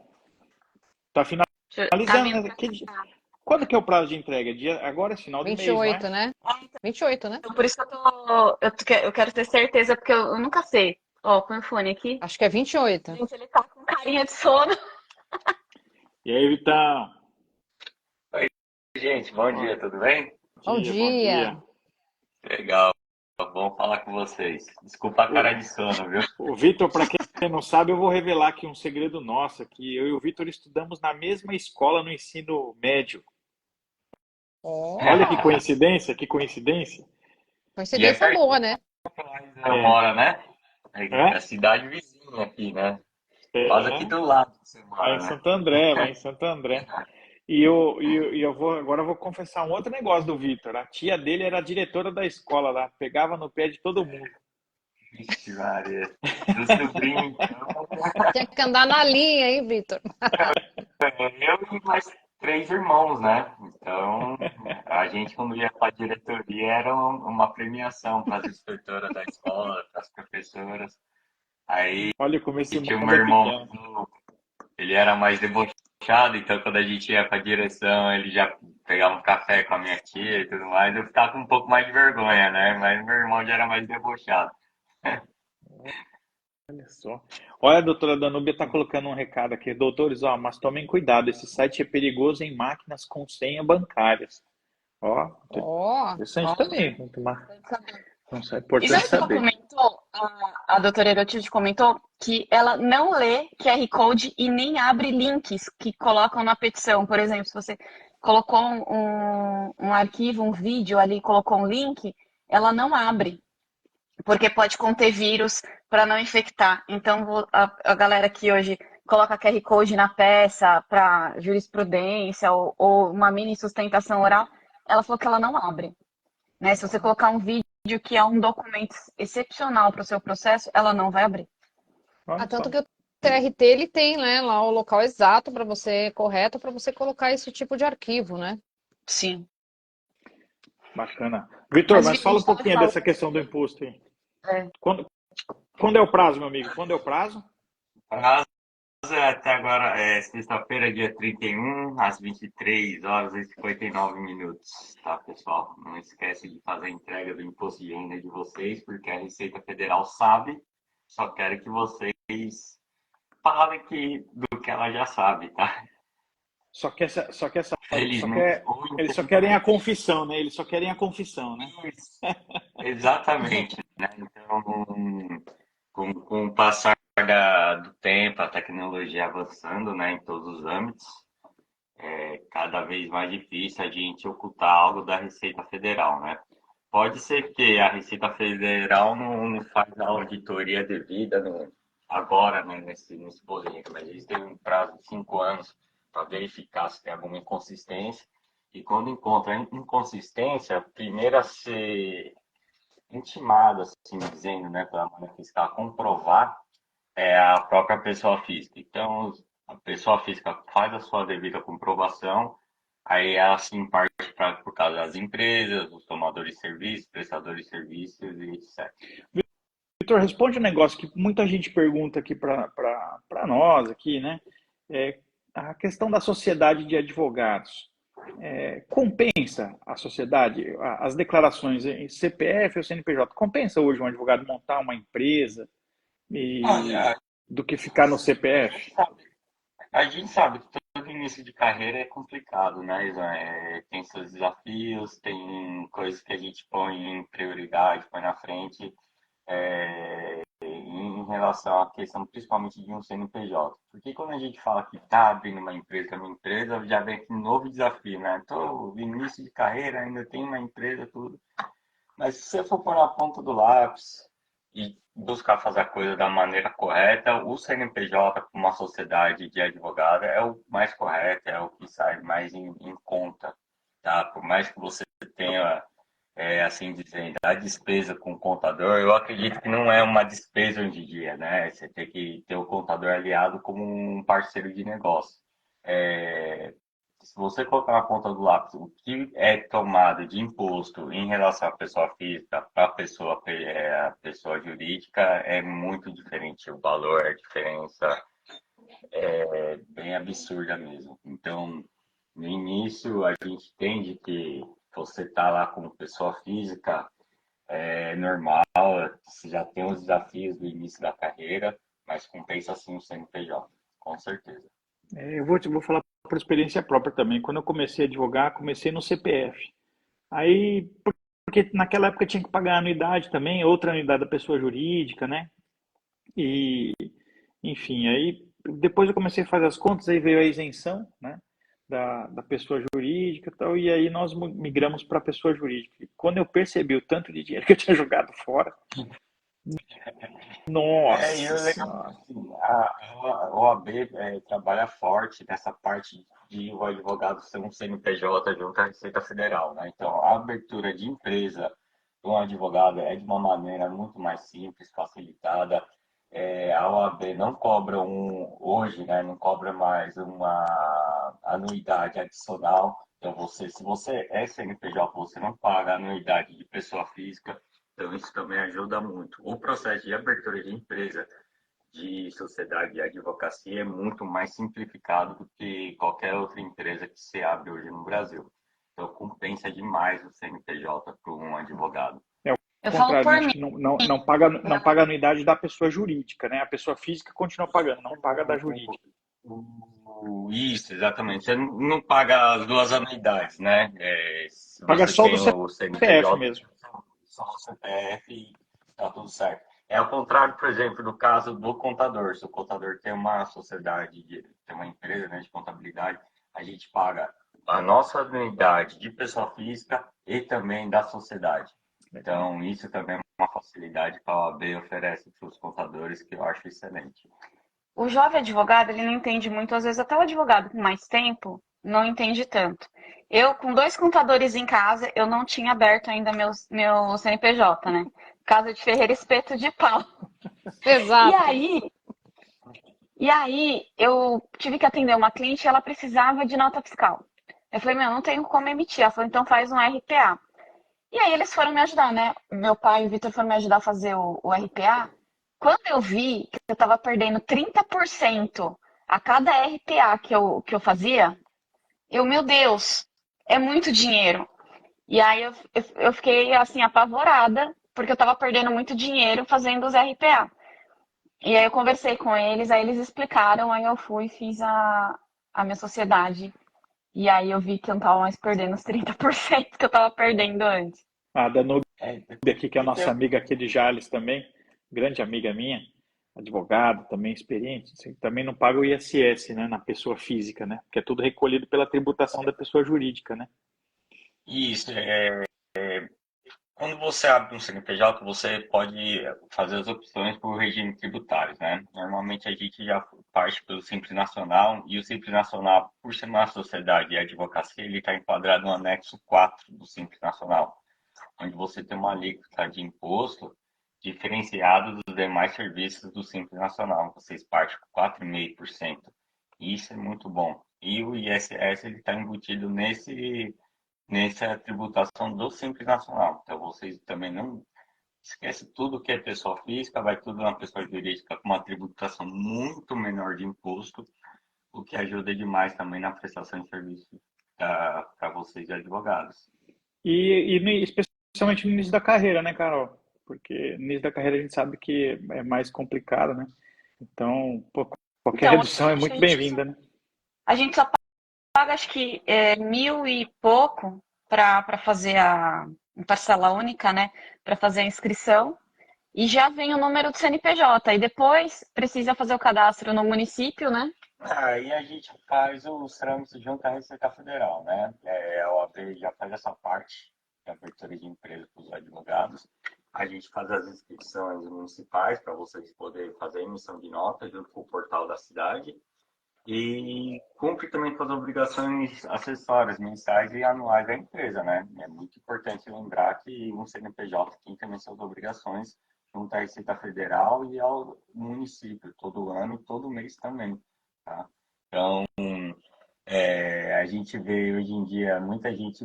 Tá Tá finalizando, vindo né? pra cá. Quando que é o prazo de entrega? Agora é final de mês, não é? 28, né? 28, né? Então, por isso que eu quero ter certeza, porque eu nunca sei. Ó, põe o fone aqui. Acho que é 28. Gente, ele tá com carinha de sono. E aí, Vitão? Oi, gente, bom Bom dia, tudo bem? Bom bom dia. dia. Legal, bom falar com vocês. Desculpa a cara de sono, viu? O Vitor, para quem não sabe, eu vou revelar aqui um segredo nosso, que eu e o Vitor estudamos na mesma escola no ensino médio. Ó, Olha que coincidência, que coincidência. E é coincidência perto boa, né? que eu moro, né? É É, a cidade vizinha aqui, né? Quase aqui é, do lado que você lá em mora, né? Santo André, lá em Santo André. E eu vou, agora eu vou confessar um outro negócio do Vitor. A tia dele era a diretora da escola lá, pegava no pé de todo mundo. Vixe, Maria. Do sobrinho, então, Tinha que andar na linha, hein, Vitor? eu e mais três irmãos, né? Então, a gente, quando ia para a diretoria, era uma premiação para as inspetoras da escola, para as professoras. Aí Olha como esse tinha o mundo meu é irmão, pequeno. ele era mais debochado, então quando a gente ia pra direção, ele já pegava um café com a minha tia e tudo mais, eu ficava com um pouco mais de vergonha, né? Mas meu irmão já era mais debochado. Olha só. Olha, a doutora Danúbia está colocando um recado aqui. Doutores, ó, mas tomem cuidado, esse site é perigoso em máquinas com senha bancárias. Ó, Ó, interessante também. Muito Não sei, é E importante sabe o que ela saber. comentou? A doutora Erotilde comentou que ela não lê QR Code e nem abre links que colocam na petição. Por exemplo, se você colocou um arquivo, um vídeo ali, colocou um link, ela não abre, porque pode conter vírus para não infectar. Então, a galera que hoje coloca QR Code na peça para jurisprudência ou uma mini sustentação oral, ela falou que ela não abre. Né? Se você colocar um vídeo que é um documento excepcional para o seu processo, ela não vai abrir. Olha tanto só. que o TRT ele tem, né, lá o local exato para você, correto, para você colocar esse tipo de arquivo, né? Sim. Bacana. Vitor, Vi, mas a fala gente um estava pouquinho falando. dessa questão do imposto aí. É. Quando é o prazo, meu amigo? Quando é o prazo? Prazo até agora é sexta-feira, dia 31, às 23 horas e 59 minutos, tá, pessoal? Não esquece de fazer a entrega do imposto de renda de vocês, porque a Receita Federal sabe, só quero que vocês falem do que ela já sabe, tá? Só que essa, só que essa, só Felizmente quer, ou eles só querem a infelizmente. confissão, né? Eles só querem a confissão, né? Isso. Exatamente, né? Então, com o passar do tempo, a tecnologia avançando, né, em todos os âmbitos, é cada vez mais difícil a gente ocultar algo da Receita Federal, né? Pode ser que a Receita Federal não faz a auditoria devida agora, né, nesse boleto, mas eles têm um prazo de 5 anos para verificar se tem alguma inconsistência. E quando encontra inconsistência, primeiro a ser intimado, assim dizendo, né, pela Fiscal comprovar é a própria pessoa física. Então, a pessoa física faz a sua devida comprovação, aí ela sim parte por causa das empresas, os tomadores de serviços, prestadores de serviços e etc. Vitor, responde um negócio que muita gente pergunta aqui para nós aqui, né? É a questão da sociedade de advogados. Compensa a sociedade, as declarações em CPF ou CNPJ, compensa hoje um advogado montar uma empresa Olha, do que ficar no CPF? a gente sabe que todo início de carreira é complicado, né, Ivan? Tem seus desafios, tem coisas que a gente põe em prioridade, põe na frente, em relação à questão principalmente de um CNPJ. Porque quando a gente fala que está abrindo uma empresa, já vem aqui um novo desafio, né? Então, no início de carreira, ainda tem uma empresa, tudo. Mas se você for pôr na ponta do lápis e buscar fazer a coisa da maneira correta, o CNPJ, como uma sociedade de advogado, é o mais correto, é o que sai mais em conta, tá? Por mais que você tenha, assim dizendo, a despesa com o contador, eu acredito que não é uma despesa hoje em dia, né? Você tem que ter o contador aliado como um parceiro de negócio. É, Se você colocar na ponta do lápis o que é tomado de imposto em relação à pessoa física para a pessoa jurídica, é muito diferente. O valor, a diferença é bem absurda mesmo. Então, no início, a gente entende que você está lá como pessoa física, é normal, você já tem os desafios do início da carreira, mas compensa sim o CNPJ, com certeza. Eu vou falar por experiência própria também. Quando eu comecei a advogar, comecei no CPF. Aí, porque naquela época tinha que pagar a anuidade também, outra anuidade da pessoa jurídica, né? E, enfim, aí depois eu comecei a fazer as contas, aí veio a isenção, né? Da pessoa jurídica e tal, e aí nós migramos para a pessoa jurídica. E quando eu percebi o tanto de dinheiro que eu tinha jogado fora, E o nossa legal é senhora. assim, a OAB trabalha forte nessa parte de o advogado ser um CNPJ junto à Receita Federal, né? Então, a abertura de empresa de um advogado é de uma maneira muito mais simples, facilitada. A OAB não cobra hoje, né? Não cobra mais uma anuidade adicional. Então, se você é CNPJ, você não paga anuidade de pessoa física. Então, isso também ajuda muito. O processo de abertura de empresa, de sociedade de advocacia é muito mais simplificado do que qualquer outra empresa que se abre hoje no Brasil. Então, compensa demais o CNPJ para um advogado. É o Eu falo contrário, né? por Acho mim. que não paga a anuidade da pessoa jurídica, né? A pessoa física continua pagando, não paga da jurídica. Isso, exatamente. Você não paga as duas anuidades, né? Se Paga você só do tem o CPF CNPJ, mesmo. só o CPF e tá tudo certo. É ao contrário, por exemplo, do caso do contador. Se o contador tem uma sociedade, tem uma empresa, né, de contabilidade, a gente paga a nossa anuidade de pessoa física e também da sociedade. Então, isso também é uma facilidade que a OAB oferece para os contadores que eu acho excelente. O jovem advogado, ele não entende muito, às vezes até o advogado com mais tempo não entende tanto. Eu, com 2 contadores em casa, eu não tinha aberto ainda meu CNPJ, né? Casa de Ferreira Espeto de Pau. E Exato. aí, e aí, eu tive que atender uma cliente e ela precisava de nota fiscal. Eu falei, meu, não tenho como emitir. Ela falou, então faz um RPA. E aí eles foram me ajudar, né? Meu pai e o Vitor foram me ajudar a fazer o RPA. Quando eu vi que eu tava perdendo 30% a cada RPA que eu fazia, meu Deus, é muito dinheiro. E aí eu fiquei assim, apavorada, porque eu tava perdendo muito dinheiro fazendo os RPA. E aí eu conversei com eles, aí eles explicaram, aí eu fui e fiz a minha sociedade. E aí eu vi que eu não tava mais perdendo os 30% que eu tava perdendo antes. A Danube É, aqui, que é a e nossa tem, amiga aqui de Jales também, grande amiga minha, advogada, também experiente, assim, também não paga o ISS, né, na pessoa física, né? Porque é tudo recolhido pela tributação da pessoa jurídica, né? isso, quando você abre um CNPJ, você pode fazer as opções por regime tributário, né? Normalmente a gente já parte pelo Simples Nacional, e o Simples Nacional, por ser uma sociedade de advocacia, ele está enquadrado no anexo 4 do Simples Nacional, onde você tem uma alíquota de imposto diferenciado dos demais serviços do Simples Nacional. Vocês partem com 4,5%. Isso é muito bom. E o ISS está embutido nessa tributação do Simples Nacional. Então, vocês também não esquece tudo que é pessoa física, vai tudo na pessoa jurídica com uma tributação muito menor de imposto, o que ajuda demais também na prestação de serviço para vocês advogados. Especialmente no início da carreira, né, Carol? Porque no início da carreira a gente sabe que é mais complicado, né? Então, pô, qualquer Então, redução é muito bem-vinda, né? a gente só paga, acho que 1.000 e pouco para fazer a parcela única, né? Para fazer a inscrição. E já vem o número do CNPJ. E depois precisa fazer o cadastro no município, né? Aí a gente faz os trâmites junto à Receita Federal, né? A OAB já faz essa parte de abertura de empresa para os advogados. A gente faz as inscrições municipais para vocês poderem fazer a emissão de nota junto com o portal da cidade. E cumpre também com as obrigações acessórias, mensais e anuais da empresa, né? É muito importante lembrar que um CNPJ tem também suas obrigações junto à Receita Federal e ao município, todo ano e todo mês também, tá? Então, a gente vê hoje em dia muita gente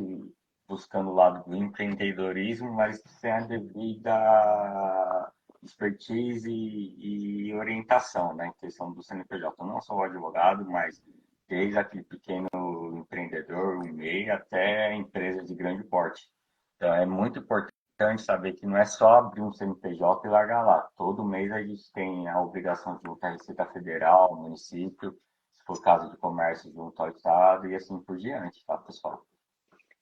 buscando o lado do empreendedorismo, mas sem a devida expertise e orientação, né, em questão do CNPJ. Não só o advogado, mas desde aquele pequeno empreendedor, o MEI, até empresas de grande porte. Então, é muito importante saber que não é só abrir um CNPJ e largar lá. Todo mês a gente tem a obrigação junto à Receita Federal, ao município, se for caso de comércio junto ao Estado e assim por diante, tá, pessoal?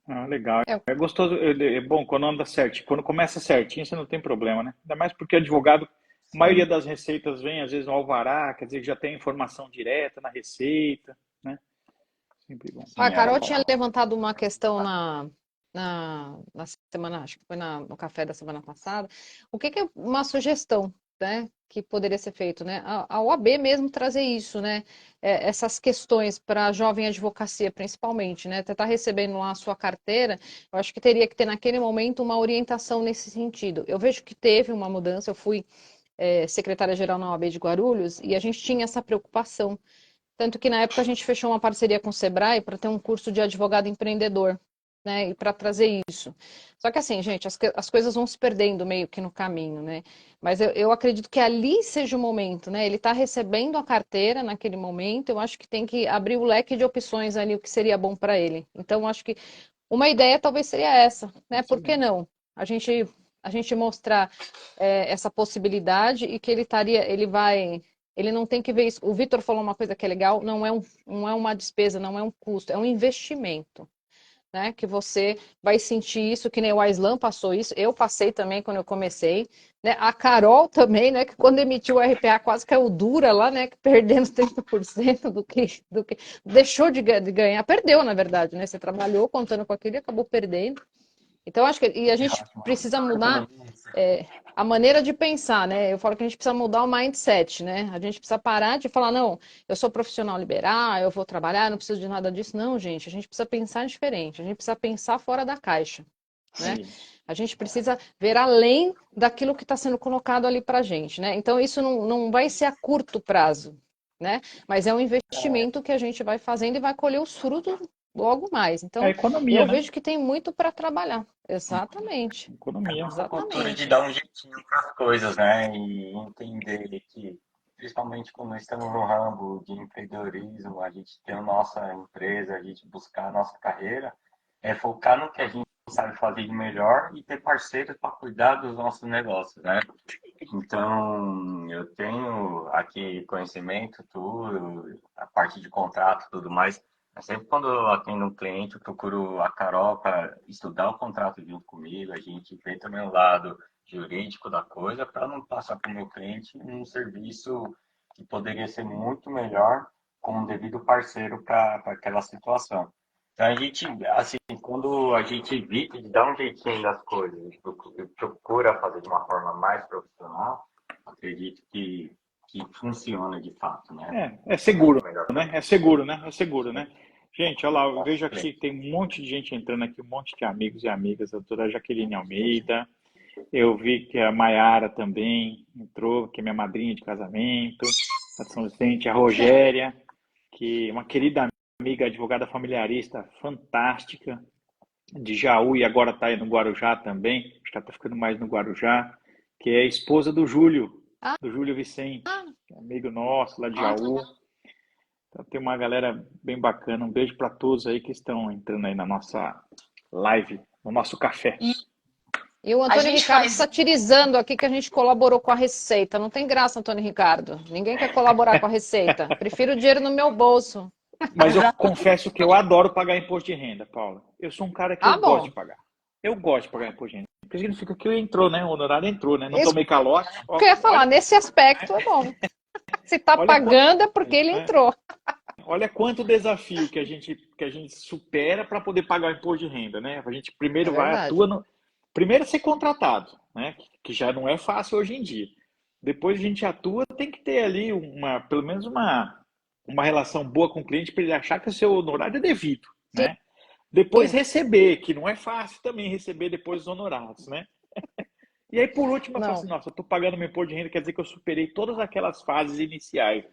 Ah, legal. É, É gostoso, é bom quando anda certinho. Quando começa certinho, você não tem problema, né? Ainda mais porque advogado, a maioria Sim. das receitas vem, às vezes, no alvará, quer dizer que já tem informação direta na receita, né? Sempre bom. a Sim, Carol aí. tinha levantado uma questão na semana, acho que foi no café da semana passada. O que é uma sugestão, né, que poderia ser feito, né? A OAB mesmo trazer isso, né? Essas questões para a jovem advocacia, principalmente, né? Você está recebendo lá a sua carteira, eu acho que teria que ter naquele momento uma orientação nesse sentido. Eu vejo que teve uma mudança, eu fui secretária-geral na OAB de Guarulhos e a gente tinha essa preocupação. Tanto que na época a gente fechou uma parceria com o Sebrae para ter um curso de advogado empreendedor, né? E para trazer isso. Só que assim, gente, as coisas vão se perdendo meio que no caminho, né? Mas eu acredito que ali seja o momento, né? Ele está recebendo a carteira naquele momento, eu acho que tem que abrir o leque de opções ali, o que seria bom para ele. Então, eu acho que uma ideia talvez seria essa, né? Por que não? A gente mostrar essa possibilidade e que ele não tem que ver isso. O Vitor falou uma coisa que é legal, não é uma despesa, não é um custo, é um investimento, né? Que você vai sentir isso, que nem o Aislan passou isso, eu passei também quando eu comecei, né? A Carol também, né? Que quando emitiu o RPA quase caiu dura lá, né? Perdendo 30% do que deixou de ganhar, perdeu, na verdade, né? Você trabalhou contando com aquilo e acabou perdendo. Então, acho que e a gente precisa mudar a maneira de pensar, né? Eu falo que a gente precisa mudar o mindset, né? A gente precisa parar de falar, não, eu sou profissional liberal, eu vou trabalhar, não preciso de nada disso. Não, gente, a gente precisa pensar diferente, a gente precisa pensar fora da caixa, né? A gente precisa ver além daquilo que está sendo colocado ali para a gente, né? Então, isso não vai ser a curto prazo, né? Mas é um investimento que a gente vai fazendo e vai colher os frutos logo mais. É Então, economia, eu né? vejo que tem muito para trabalhar. Exatamente. Economia. A cultura de Exatamente. dar um jeitinho para as coisas, né? E entender que, principalmente quando nós estamos no ramo de empreendedorismo, a gente tem a nossa empresa, a gente buscar a nossa carreira, é focar no que a gente sabe fazer de melhor e ter parceiros para cuidar dos nossos negócios, né? Então, eu tenho aqui conhecimento, tudo, a parte de contrato e tudo mais. Mas sempre quando eu atendo um cliente, eu procuro a Carol para estudar o contrato junto comigo, a gente vê também o lado jurídico da coisa, para não passar para o meu cliente um serviço que poderia ser muito melhor com um devido parceiro para aquela situação. Então, a gente, assim, quando a gente evita de dar um jeitinho das coisas, procura fazer de uma forma mais profissional, acredito que funciona de fato, né? É seguro, Melhor para né? É seguro, né? É seguro, né? Gente, olha lá, eu nossos vejo aqui clientes. tem um monte de gente entrando aqui, um monte de amigos e amigas, a doutora Jaqueline Almeida. Eu vi que a Maiara também entrou, que é minha madrinha de casamento, a São Vicente, a Rogéria, que é uma querida amiga, advogada familiarista fantástica, de Jaú e agora está no Guarujá também, acho que ela está ficando mais no Guarujá, que é a esposa Ah, do Júlio Vicente, amigo nosso lá de Ó, que Jaú. legal. Então tem uma galera bem bacana. Um beijo para todos aí que estão entrando aí na nossa live, no nosso café. E e o a Antônio gente Ricardo faz. satirizando aqui que a gente colaborou com a receita. Não tem graça, Antônio Ricardo. Ninguém quer colaborar com a receita. Prefiro o dinheiro no meu bolso. Mas eu Exato. confesso que eu adoro pagar imposto de renda, Paula. Eu sou um cara que eu Ah, gosto bom. de pagar. Eu gosto de pagar imposto de renda. Porque significa que entrou, né? O honorário entrou, né? Não Isso tomei calote. que eu ia falar, nesse aspecto é bom. Se tá Olha, pagando é porque ele entrou. olha quanto desafio que a gente supera para poder pagar o imposto de renda, né? A gente É primeiro vai, verdade. atua no. Primeiro é ser contratado, né? Que já não é fácil hoje em dia. Depois a gente atua, tem que ter ali pelo menos uma relação boa com o cliente para ele achar que o seu honorário é devido, né? Depois Sim. receber, que não é fácil também receber depois os honorários, né? E aí, por último, eu falo assim, Não. nossa, eu estou pagando meu imposto de renda, quer dizer que eu superei todas aquelas fases iniciais.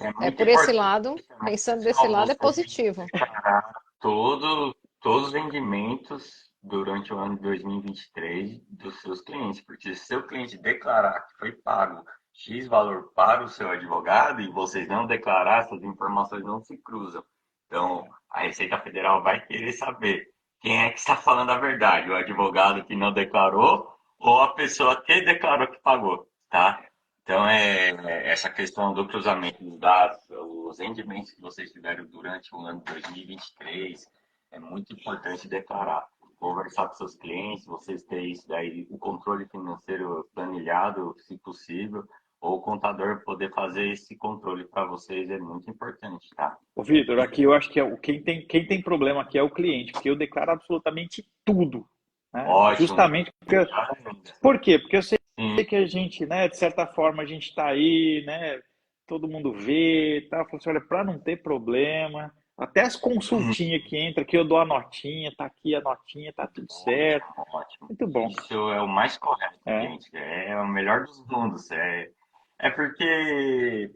É É muito por esse importante lado, também, pensando desse pessoal, lado, é vocês positivo. declarar todos os rendimentos durante o ano de 2023 dos seus clientes, porque se seu cliente declarar que foi pago X valor para o seu advogado e vocês não declarar, essas informações não se cruzam. Então, a Receita Federal vai querer saber quem é que está falando a verdade, o advogado que não declarou ou a pessoa que declarou que pagou, tá? Então, essa questão do cruzamento dos dados, os rendimentos que vocês tiveram durante o ano de 2023, é muito importante declarar. Conversar com seus clientes, vocês terem isso daí, o controle financeiro planilhado, se possível, ou o contador poder fazer esse controle para vocês é muito importante, tá? Ô, Vitor, aqui eu acho que quem tem problema aqui é o cliente, porque eu declaro absolutamente tudo, né? Ótimo. Justamente porque, Melhor ainda. por quê? Porque eu sei Sim. que a gente, né, de certa forma, a gente está aí, né, todo mundo vê e tal. Eu falo assim, olha, para não ter problema, até as consultinhas que entra aqui, eu dou a notinha, tá aqui a notinha, tá tudo certo. Ótimo, ótimo. Muito bom. Isso é o mais correto, É. gente. É o melhor dos mundos. É porque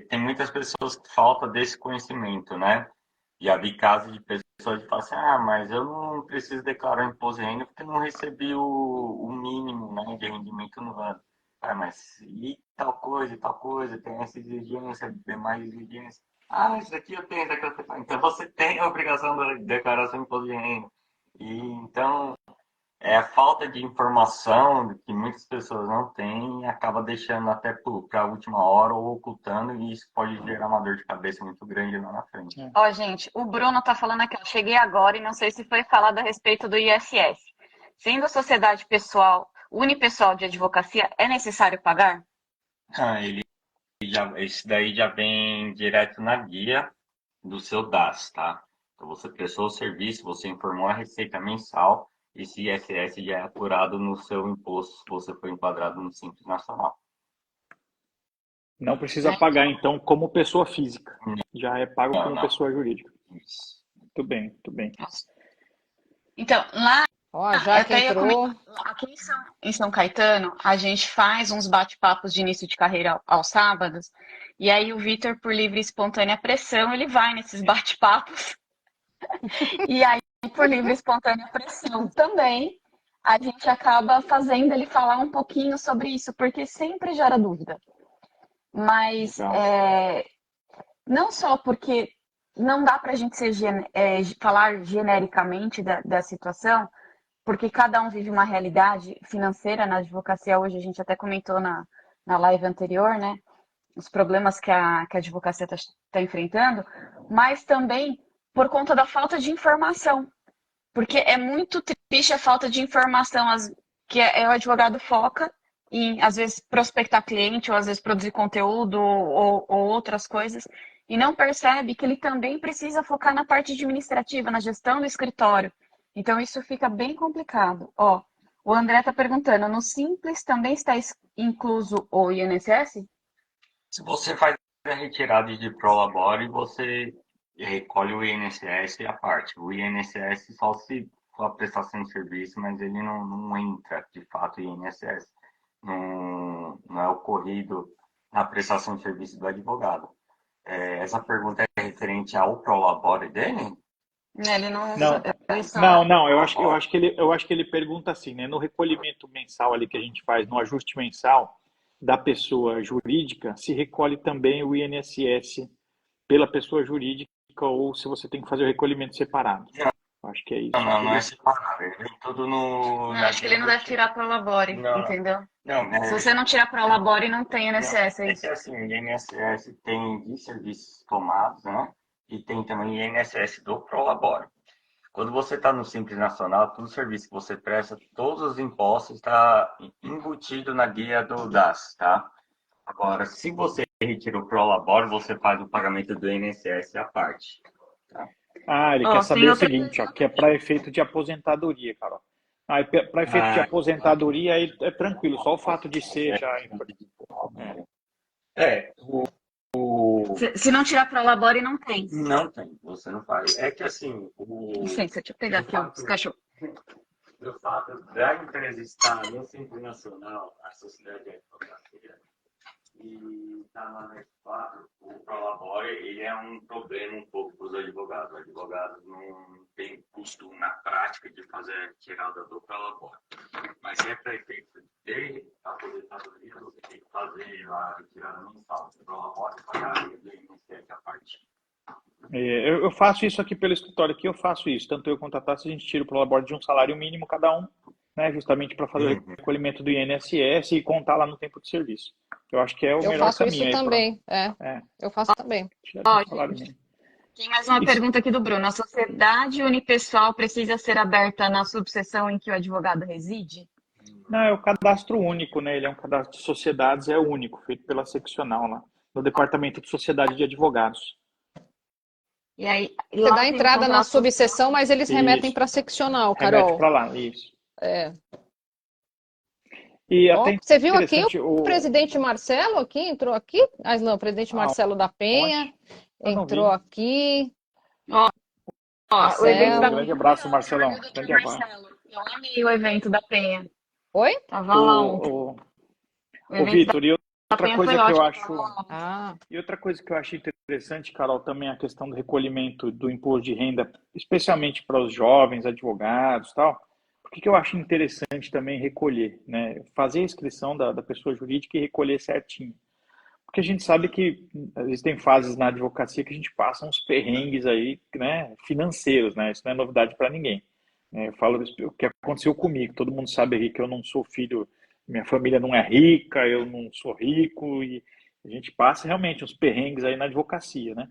tem muitas pessoas que faltam desse conhecimento, né? Já vi casos de pessoas que falam assim, ah, mas eu não preciso declarar imposto de renda porque eu não recebi o mínimo, né, de rendimento no ano. Ah, mas e tal coisa, tem essa exigência, tem mais exigência. Ah, isso daqui eu tenho, isso daqui eu tenho. Então você tem a obrigação de declarar seu imposto de renda. E então é a falta de informação que muitas pessoas não têm e acaba deixando até para a última hora ou ocultando, e isso pode gerar uma dor de cabeça muito grande lá na frente. Ó, gente, o Bruno tá falando aqui, ó, cheguei agora e não sei se foi falado a respeito do ISS. Sendo sociedade pessoal, unipessoal de advocacia, é necessário pagar? Ah, esse daí já vem direto na guia do seu DAS, tá? Então você prestou o serviço, você informou a receita mensal, esse ISS já é apurado no seu imposto se você for enquadrado no Simples Nacional. Não precisa pagar, então, como pessoa física. Já é pago Não, como não. pessoa jurídica. Isso. Muito bem, muito bem. Então, lá, Ó, a Jaque até ia comentar, entrou. aqui em São Caetano, a gente faz uns bate-papos de início de carreira aos sábados, e aí o Vitor, por livre e espontânea pressão, ele vai nesses bate-papos, e aí, por livre e espontânea pressão também, a gente acaba fazendo ele falar um pouquinho sobre isso, porque sempre gera dúvida. Mas Legal. não só porque não dá para a gente falar genericamente da situação, porque cada um vive uma realidade financeira na advocacia. Hoje a gente até comentou na live anterior, né? Os problemas que a advocacia está enfrentando, mas também por conta da falta de informação. Porque é muito triste a falta de informação que o advogado foca em, às vezes, prospectar cliente, ou às vezes produzir conteúdo ou outras coisas, e não percebe que ele também precisa focar na parte administrativa, na gestão do escritório. Então, isso fica bem complicado. Ó, o André está perguntando, no Simples também está incluso o INSS? Se você faz a retirada de prolabore, você recolhe o INSS à parte. O INSS só se sua prestação de serviço, mas ele não entra, de fato, em INSS. Não é ocorrido na prestação de serviço do advogado. Essa pergunta é referente ao prolabore dele? Ele não Não, usa. Ele só. não, eu acho que ele pergunta assim, né? No recolhimento mensal ali que a gente faz, no ajuste mensal da pessoa jurídica, se recolhe também o INSS pela pessoa jurídica ou se você tem que fazer o recolhimento separado. Acho que é isso. Não é separado. Ele vem tudo no. Não, acho que ele não deve tirar pro labore, Não. entendeu? Não, Se você não tirar pro labore, não tem INSS, é é isso. que assim, o INSS tem de serviços tomados, né? E tem também o INSS do Prolabore. Quando você está no Simples Nacional, todo serviço que você presta, todos os impostos está embutido na guia do DAS, tá? Agora, se você retira o Prolabore, você faz o pagamento do INSS à parte. Ele Ó, quer tem saber o outra seguinte, ó, que é para efeito de apostadoria, Carol. Para efeito de aposentadoria aí é tranquilo, só o fato de ser já. Se não tirar pro labore, não tem. Não tem, você não faz. É que assim, Licença, deixa eu pegar aqui os cachorros. o fato da empresa estar no Simples Nacional, a sociedade de advocacia, e está lá na F4, o Prolabore, ele é um problema um pouco para os advogados. Os advogados não têm costume na prática de fazer a tirada do Prolabore. Mas se é para efeito de aposentadoria, você tem que fazer a retirada mensal do Prolabore e pagar a do INSS à parte. Eu faço isso aqui pelo escritório, aqui eu faço isso, tanto eu quanto a Tassi, a gente tira o prolabore de um salário mínimo cada um, né, justamente para fazer o recolhimento do INSS e contar lá no tempo de serviço. Eu acho que é o Eu melhor faço caminho isso aí também, eu faço também. tirar do salário Gente, mínimo. tem mais uma pergunta aqui do Bruno. A sociedade unipessoal precisa ser aberta na subseção em que o advogado reside? Não, é o cadastro único, né? Ele é um cadastro de sociedades, é único, feito pela seccional lá, no Departamento de Sociedade de Advogados. E aí, Você lá dá tem um entrada na contrato social. subseção, mas eles remetem Isso. para seccional, Remete Carol. para lá, isso. É. E Ó, até você viu aqui interessante o presidente Marcelo aqui, entrou aqui? Não, o presidente Marcelo da Penha Eu não entrou vi. aqui. Ó, o evento Um da grande Penha. abraço, Marcelão. Doutor Grande abraço. Marcelo. Eu amei o evento da Penha. Oi? Tava lá ontem. O evento Vitor, e da outra Penha coisa foi que eu ótimo. acho, Ah, e outra coisa que eu acho interessante, Carol, também a questão do recolhimento do imposto de renda, especialmente para os jovens advogados, tal. Por que eu acho interessante também recolher, né? Fazer a inscrição da pessoa jurídica e recolher certinho. Porque a gente sabe que existem fases na advocacia que a gente passa uns perrengues aí, né, financeiros, né? Isso não é novidade para ninguém. Eu falo o que aconteceu comigo. Todo mundo sabe aqui que eu não sou filho, minha família não é rica, eu não sou rico e a gente passa realmente uns perrengues aí na advocacia, né?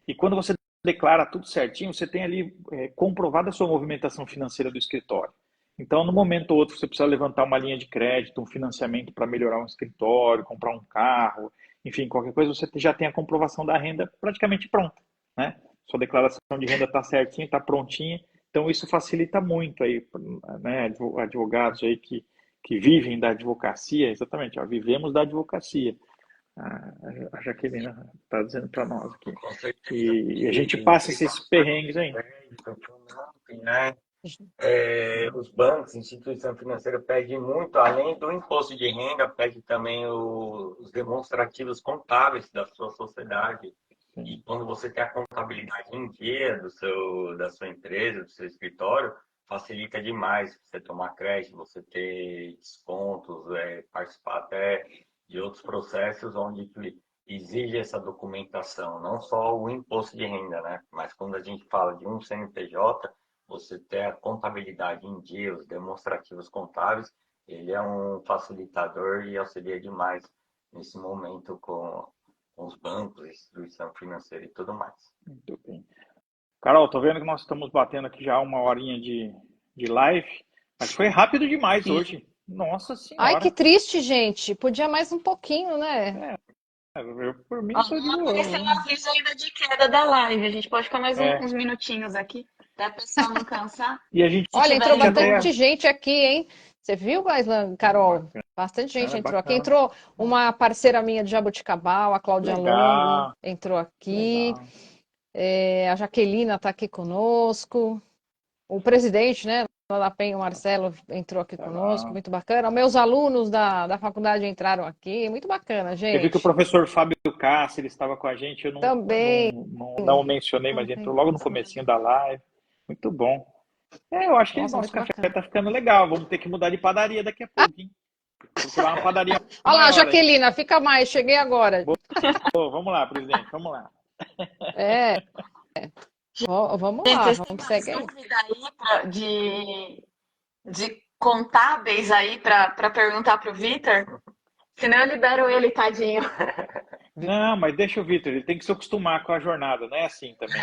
E quando você declara tudo certinho, você tem ali comprovada a sua movimentação financeira do escritório. Então, no momento ou outro, você precisa levantar uma linha de crédito, um financiamento para melhorar um escritório, comprar um carro, enfim, qualquer coisa, você já tem a comprovação da renda praticamente pronta, né? Sua declaração de renda está certinha, está prontinha. Então, isso facilita muito aí, né, advogados aí que vivem da advocacia, exatamente, ó, vivemos da advocacia. A Jaqueline está dizendo para nós aqui. E a gente passa esses perrengues aí. Né? Os bancos, instituição financeira pedem muito, além do imposto de renda, pede também os demonstrativos contábeis da sua sociedade. E quando você tem a contabilidade em dia da sua empresa, do seu escritório, facilita demais você tomar crédito, você ter descontos, participar até de outros processos onde exige essa documentação, não só o imposto de renda, né? Mas quando a gente fala de um CNPJ, você ter a contabilidade em dia, os demonstrativos contábeis, ele é um facilitador e auxilia demais nesse momento com os bancos, instituição financeira e tudo mais. Muito bem. Carol, tô vendo que nós estamos batendo aqui já uma horinha de live, mas foi rápido demais hoje. Nossa Senhora. ai, que triste, gente. Podia mais um pouquinho, né? Eu, por mim, Ó, só não digo. apareceu um aviso ainda de queda da live. A gente pode ficar mais uns minutinhos aqui, até a pessoa não cansar. E a gente Olha, entrou tiver bastante gente aqui, hein? Você viu, Carol? Bacana. Bastante gente entrou aqui. Bacana. Entrou uma parceira minha de Jaboticabal, a Cláudia Legal. Longo, entrou aqui. Legal. A Jaquelina está aqui conosco. o presidente, né, da PEN, o Marcelo, entrou aqui conosco, Ah, muito bacana. Meus alunos da faculdade entraram aqui, muito bacana, eu vi que o gente. professor Fábio Cáceres estava com a gente, eu Também, não mencionei, mas entrou logo no comecinho da live. Muito bom. Eu acho que nossa, nosso muito café bacana. tá ficando legal. Vamos ter que mudar de padaria daqui a pouco, hein? Procurar uma padaria Olha lá, maior aí. Jaquelina, fica mais, cheguei agora. Vamos lá, presidente, vamos lá. É, vamos Gente, lá, vocês têm vamos mais seguir. dúvida aí de contábeis aí para perguntar pro Vitor? Senão eu libero ele, tadinho. Não, mas deixa o Vitor, ele tem que se acostumar com a jornada, não é assim também.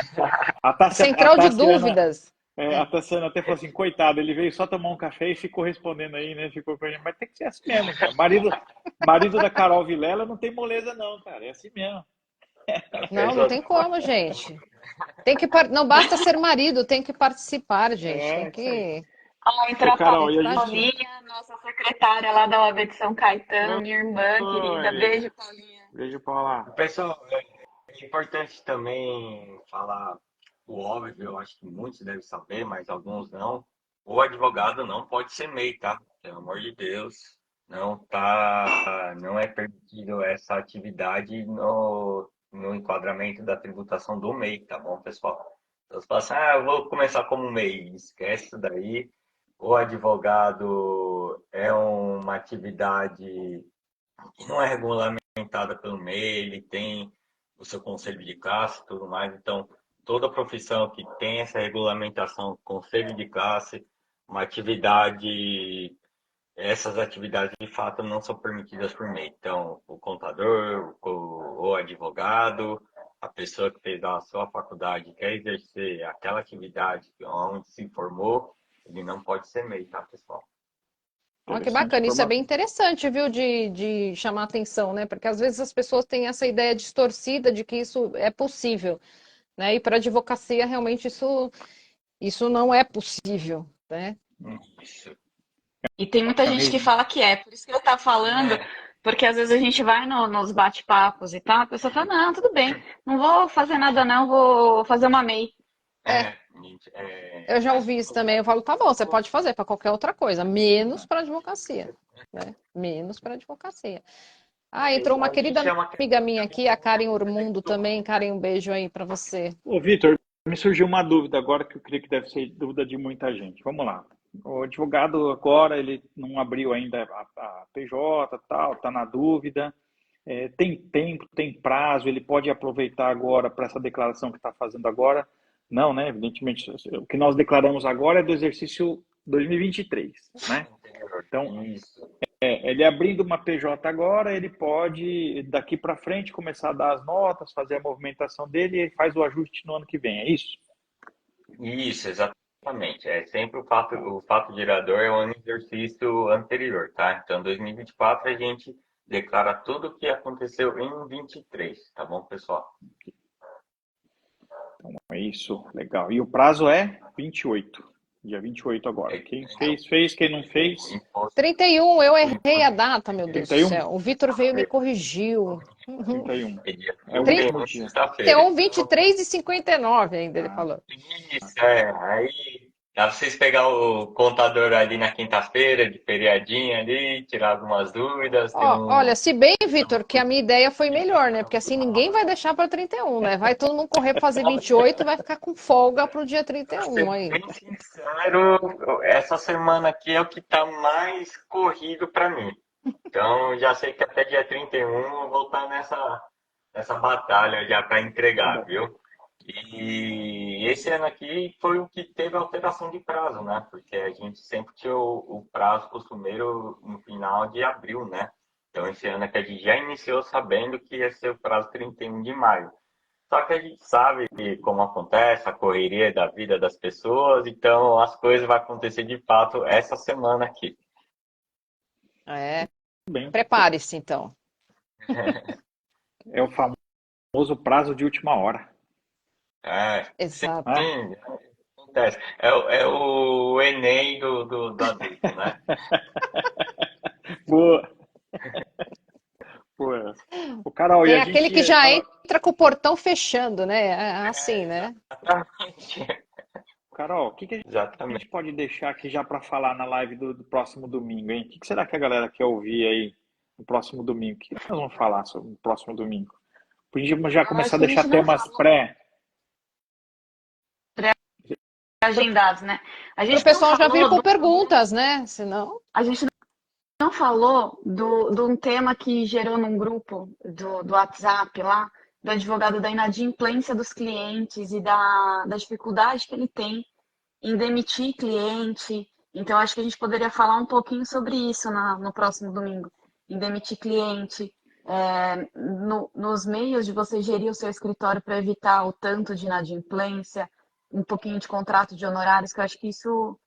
A Central de Tassiana, dúvidas. a Tassiana até falou assim, coitado, ele veio só tomar um café e ficou respondendo aí, né? Ficou com a gente, mas tem que ser assim mesmo, cara. Marido da Carol Vilela não tem moleza não, cara, é assim mesmo. Não, não tem como, gente. Não basta ser marido, tem que participar, gente. Tem É, isso aí. que. Ó, entrou Ô, a Carol, e a gente... Paulinha, nossa secretária lá da OAB de São Caetano, minha irmã querida. Oi, Beijo, Paulinha. beijo, Paula. Pessoal, é importante também falar o óbvio, eu acho que muitos devem saber, mas alguns não. O advogado não pode ser MEI, tá? Pelo amor de Deus, não é permitido essa atividade no enquadramento da tributação do MEI, tá bom, pessoal? Então, você fala assim, eu vou começar como MEI, esquece isso daí. O advogado é uma atividade que não é regulamentada pelo MEI, ele tem o seu conselho de classe e tudo mais. Então, toda profissão que tem essa regulamentação, conselho de classe, uma atividade, essas atividades de fato não são permitidas por MEI. Então, o contador, o advogado, a pessoa que fez a sua faculdade e quer exercer aquela atividade onde se formou, ele não pode ser MEI, tá, pessoal? Olha que Interessante bacana, isso é bem informação. interessante, viu, de chamar atenção, né? Porque às vezes as pessoas têm essa ideia distorcida de que isso é possível, né? E para a advocacia, realmente, isso não é possível, né? Isso. E tem muita gente que fala que é, por isso que eu tava falando, porque às vezes a gente vai nos bate-papos e tal, a pessoa fala, não, tudo bem, não vou fazer nada não, vou fazer uma MEI. Gente, Eu já ouvi isso também. Eu falo, tá bom, você pode fazer para qualquer outra coisa, menos para advocacia, né? Menos para advocacia. Ah, entrou uma a gente querida chama amiga minha aqui, a Karen Ormundo também. Karen, um beijo aí para você. Ô, Vitor, me surgiu uma dúvida agora que eu creio que deve ser dúvida de muita gente. Vamos lá. O advogado agora, ele não abriu ainda a PJ, tal, está na dúvida. Tem tempo, tem prazo, ele pode aproveitar agora para essa declaração que está fazendo agora? Não, né? Evidentemente, o que nós declaramos agora é do exercício 2023, né? Então, isso. ele abrindo uma PJ agora, ele pode, daqui para frente, começar a dar as notas, fazer a movimentação dele e faz o ajuste no ano que vem, é isso? Isso, exatamente. É sempre o fato gerador é o ano de exercício anterior, tá? Então, 2024 a gente declara tudo o que aconteceu em 23, tá bom, pessoal? É isso, legal. E o prazo é 28, dia 28 agora. Quem fez, fez, quem não fez, 31, eu errei a data, meu Deus do 31? céu. O Vitor veio e me corrigiu. 31. é dia É o 31, último dia. sexta-feira. 31, 23 e 59 ainda, ele Ah, falou. Isso, aí dá pra vocês pegar o contador ali na quinta-feira, de feriadinha ali, tirar algumas dúvidas, tem Ó, olha, se bem, Vitor, que a minha ideia foi melhor, né? Porque assim ninguém vai deixar para 31, né? Vai todo mundo correr para fazer 28 e vai ficar com folga pro dia Pra 31 ser aí. bem sincero, essa semana aqui é o que tá mais corrido para mim. Então, já sei que até dia 31 eu vou estar nessa batalha já para tá entregar, bom. viu? E esse ano aqui foi o que teve alteração de prazo, né? Porque a gente sempre tinha o prazo costumeiro no final de abril, né? Então, esse ano aqui a gente já iniciou sabendo que ia ser o prazo 31 de maio. Só que a gente sabe como acontece, a correria da vida das pessoas, então as coisas vão acontecer de fato essa semana aqui. É, Tudo bem. prepare-se então. É o famoso prazo de última hora. Sim, Exato. acontece. É o Enem do adulto, né? Boa. Boa. O Carol, e Tem a aquele gente que já tava... entra com o portão fechando, né? Assim, né? Exatamente. Carol, que a gente Exatamente. pode deixar aqui já para falar na live do próximo domingo, hein? O que será que a galera quer ouvir aí no próximo domingo? O que nós vamos falar sobre o próximo domingo? Podíamos já Eu começar acho a que a deixar gente não temas pré-agendados, né? A Para o gente não pessoal já vir falou com perguntas, né? Senão. a gente não falou de um tema que gerou num grupo do WhatsApp lá, do advogado da inadimplência dos clientes e da dificuldade que ele tem em demitir cliente. Então, acho que a gente poderia falar um pouquinho sobre isso no próximo domingo, em demitir cliente, nos meios de você gerir o seu escritório para evitar o tanto de inadimplência, um pouquinho de contrato de honorários, que eu acho que isso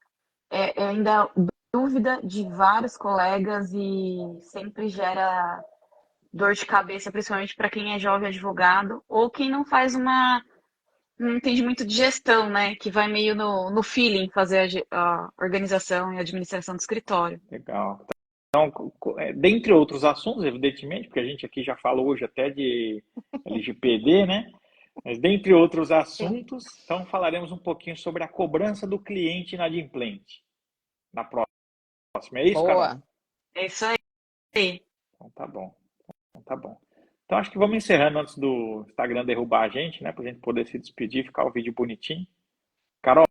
é ainda dúvida de vários colegas e sempre gera dor de cabeça, principalmente para quem é jovem advogado ou quem não entende muito de gestão, né? Que vai meio no feeling fazer a organização e administração do escritório. legal. Então, dentre outros assuntos, evidentemente, porque a gente aqui já falou hoje até de LGPD, né? Mas dentre outros assuntos, então falaremos um pouquinho sobre a cobrança do cliente inadimplente na próxima. É isso, Carol? Boa. É isso aí. Então tá bom. Então tá bom. Então acho que vamos encerrando antes do Instagram derrubar a gente, né? Pra gente poder se despedir, ficar o vídeo bonitinho. Carol,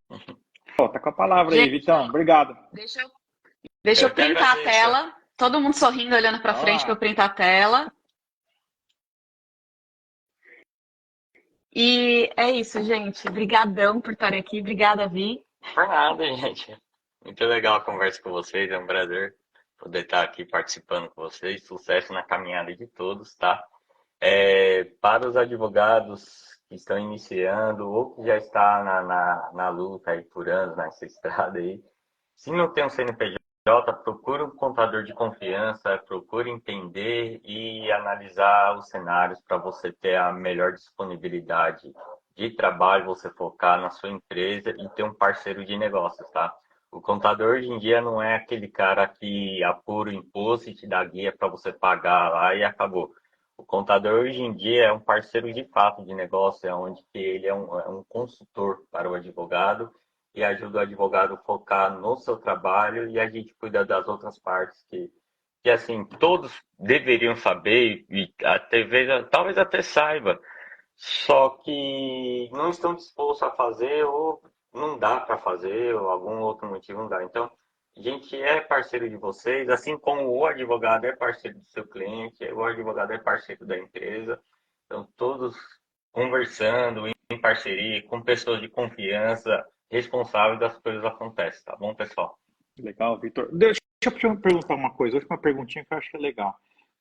tá com a palavra aí, Gente, Vitão. Obrigado. deixa eu Eu que printar a agradeço. tela. Todo mundo sorrindo, olhando para frente para eu printar a tela. E é isso, gente. Obrigadão por estar aqui. Obrigada, Vi. Por nada, gente. Muito legal a conversa com vocês. É um prazer poder estar aqui participando com vocês. Sucesso na caminhada de todos, tá? Para os advogados que estão iniciando ou que já está na luta aí por anos nessa estrada aí, se não tem um CNPJ, procure um contador de confiança, procure entender e analisar os cenários para você ter a melhor disponibilidade de trabalho, você focar na sua empresa e ter um parceiro de negócios, tá? O contador hoje em dia não é aquele cara que apura o imposto e te dá guia para você pagar lá e acabou. O contador hoje em dia é um parceiro de fato de negócio, é onde que ele é um consultor para o advogado e ajuda o advogado a focar no seu trabalho e a gente cuida das outras partes que assim, todos deveriam saber e até, talvez até saiba, só que não estão dispostos a fazer ou não dá para fazer ou algum outro motivo não dá. Então, a gente é parceiro de vocês, assim como o advogado é parceiro do seu cliente, o advogado é parceiro da empresa. Então, todos conversando em parceria, com pessoas de confiança, responsáveis das coisas acontecem, tá bom, pessoal? Legal, Vitor. Deixa eu te perguntar uma coisa, última perguntinha que eu acho que é legal.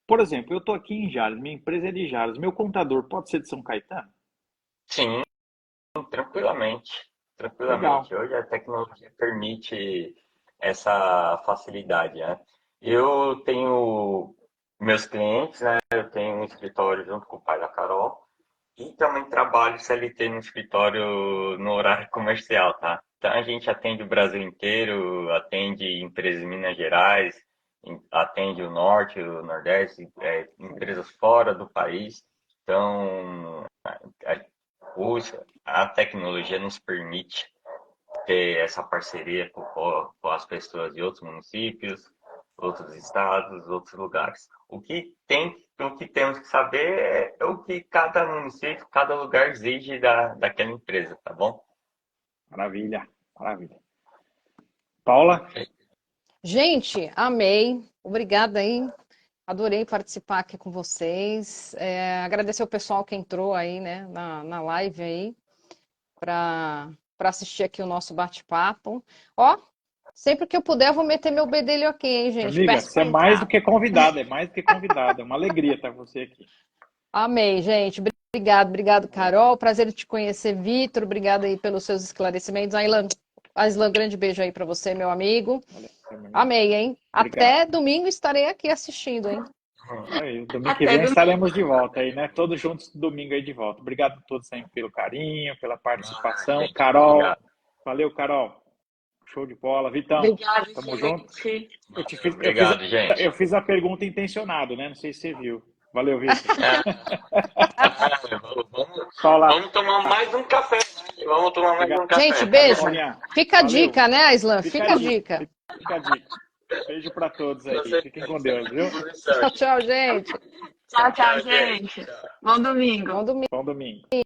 Por exemplo, eu estou aqui em Jales, minha empresa é de Jales, meu contador pode ser de São Caetano? Sim, tranquilamente. Legal. Tranquilamente. Hoje a tecnologia permite essa facilidade, né? Eu tenho meus clientes, né? Eu tenho um escritório junto com o pai da Carol e também trabalho CLT no escritório no horário comercial, tá? Então a gente atende o Brasil inteiro, atende empresas em Minas Gerais, atende o Norte, o Nordeste, empresas fora do país. Então, hoje a tecnologia nos permite ter essa parceria com as pessoas de outros municípios, outros estados, outros lugares. O que temos que saber é o que cada município, cada lugar exige daquela empresa, tá bom? Maravilha, maravilha. Paula? Gente, amei. Obrigada aí. Adorei participar aqui com vocês. Agradecer o pessoal que entrou aí, né, na live aí, para assistir aqui o nosso bate-papo. Ó, sempre que eu puder, eu vou meter meu bedelho aqui, hein, gente? Amiga, Peço você para é mais do entrar. que convidada, é mais do que convidada. É uma alegria estar com você aqui. Amei, gente. Obrigado, Carol. Prazer em te conhecer, Vitor. Obrigada aí pelos seus esclarecimentos. Aislan, grande beijo aí para você, meu amigo. Valeu, meu amigo. Amei, hein? Obrigado. Até domingo estarei aqui assistindo, hein? Aí, domingo que vem estaremos de volta aí, né? Todos juntos domingo aí de volta. Obrigado a todos sempre pelo carinho, pela participação. Gente, Carol, obrigado. valeu, Carol. Show de bola. Vitão, Obrigada, tamo gente. junto. Obrigado, gente. Eu fiz a pergunta intencionado, né? Não sei se você viu. Valeu, Vitor. Vamos Paula, tomar mais um café, né? vamos tomar mais um café. Gente, beijo. Paulinha, Fica a valeu. dica, né, Aislan? Fica a dica. Fica a dica. Beijo pra todos aí. Fiquem com Deus, viu? Tchau, tchau, gente. Tchau, tchau, gente. Bom domingo. Bom domingo. Bom domingo.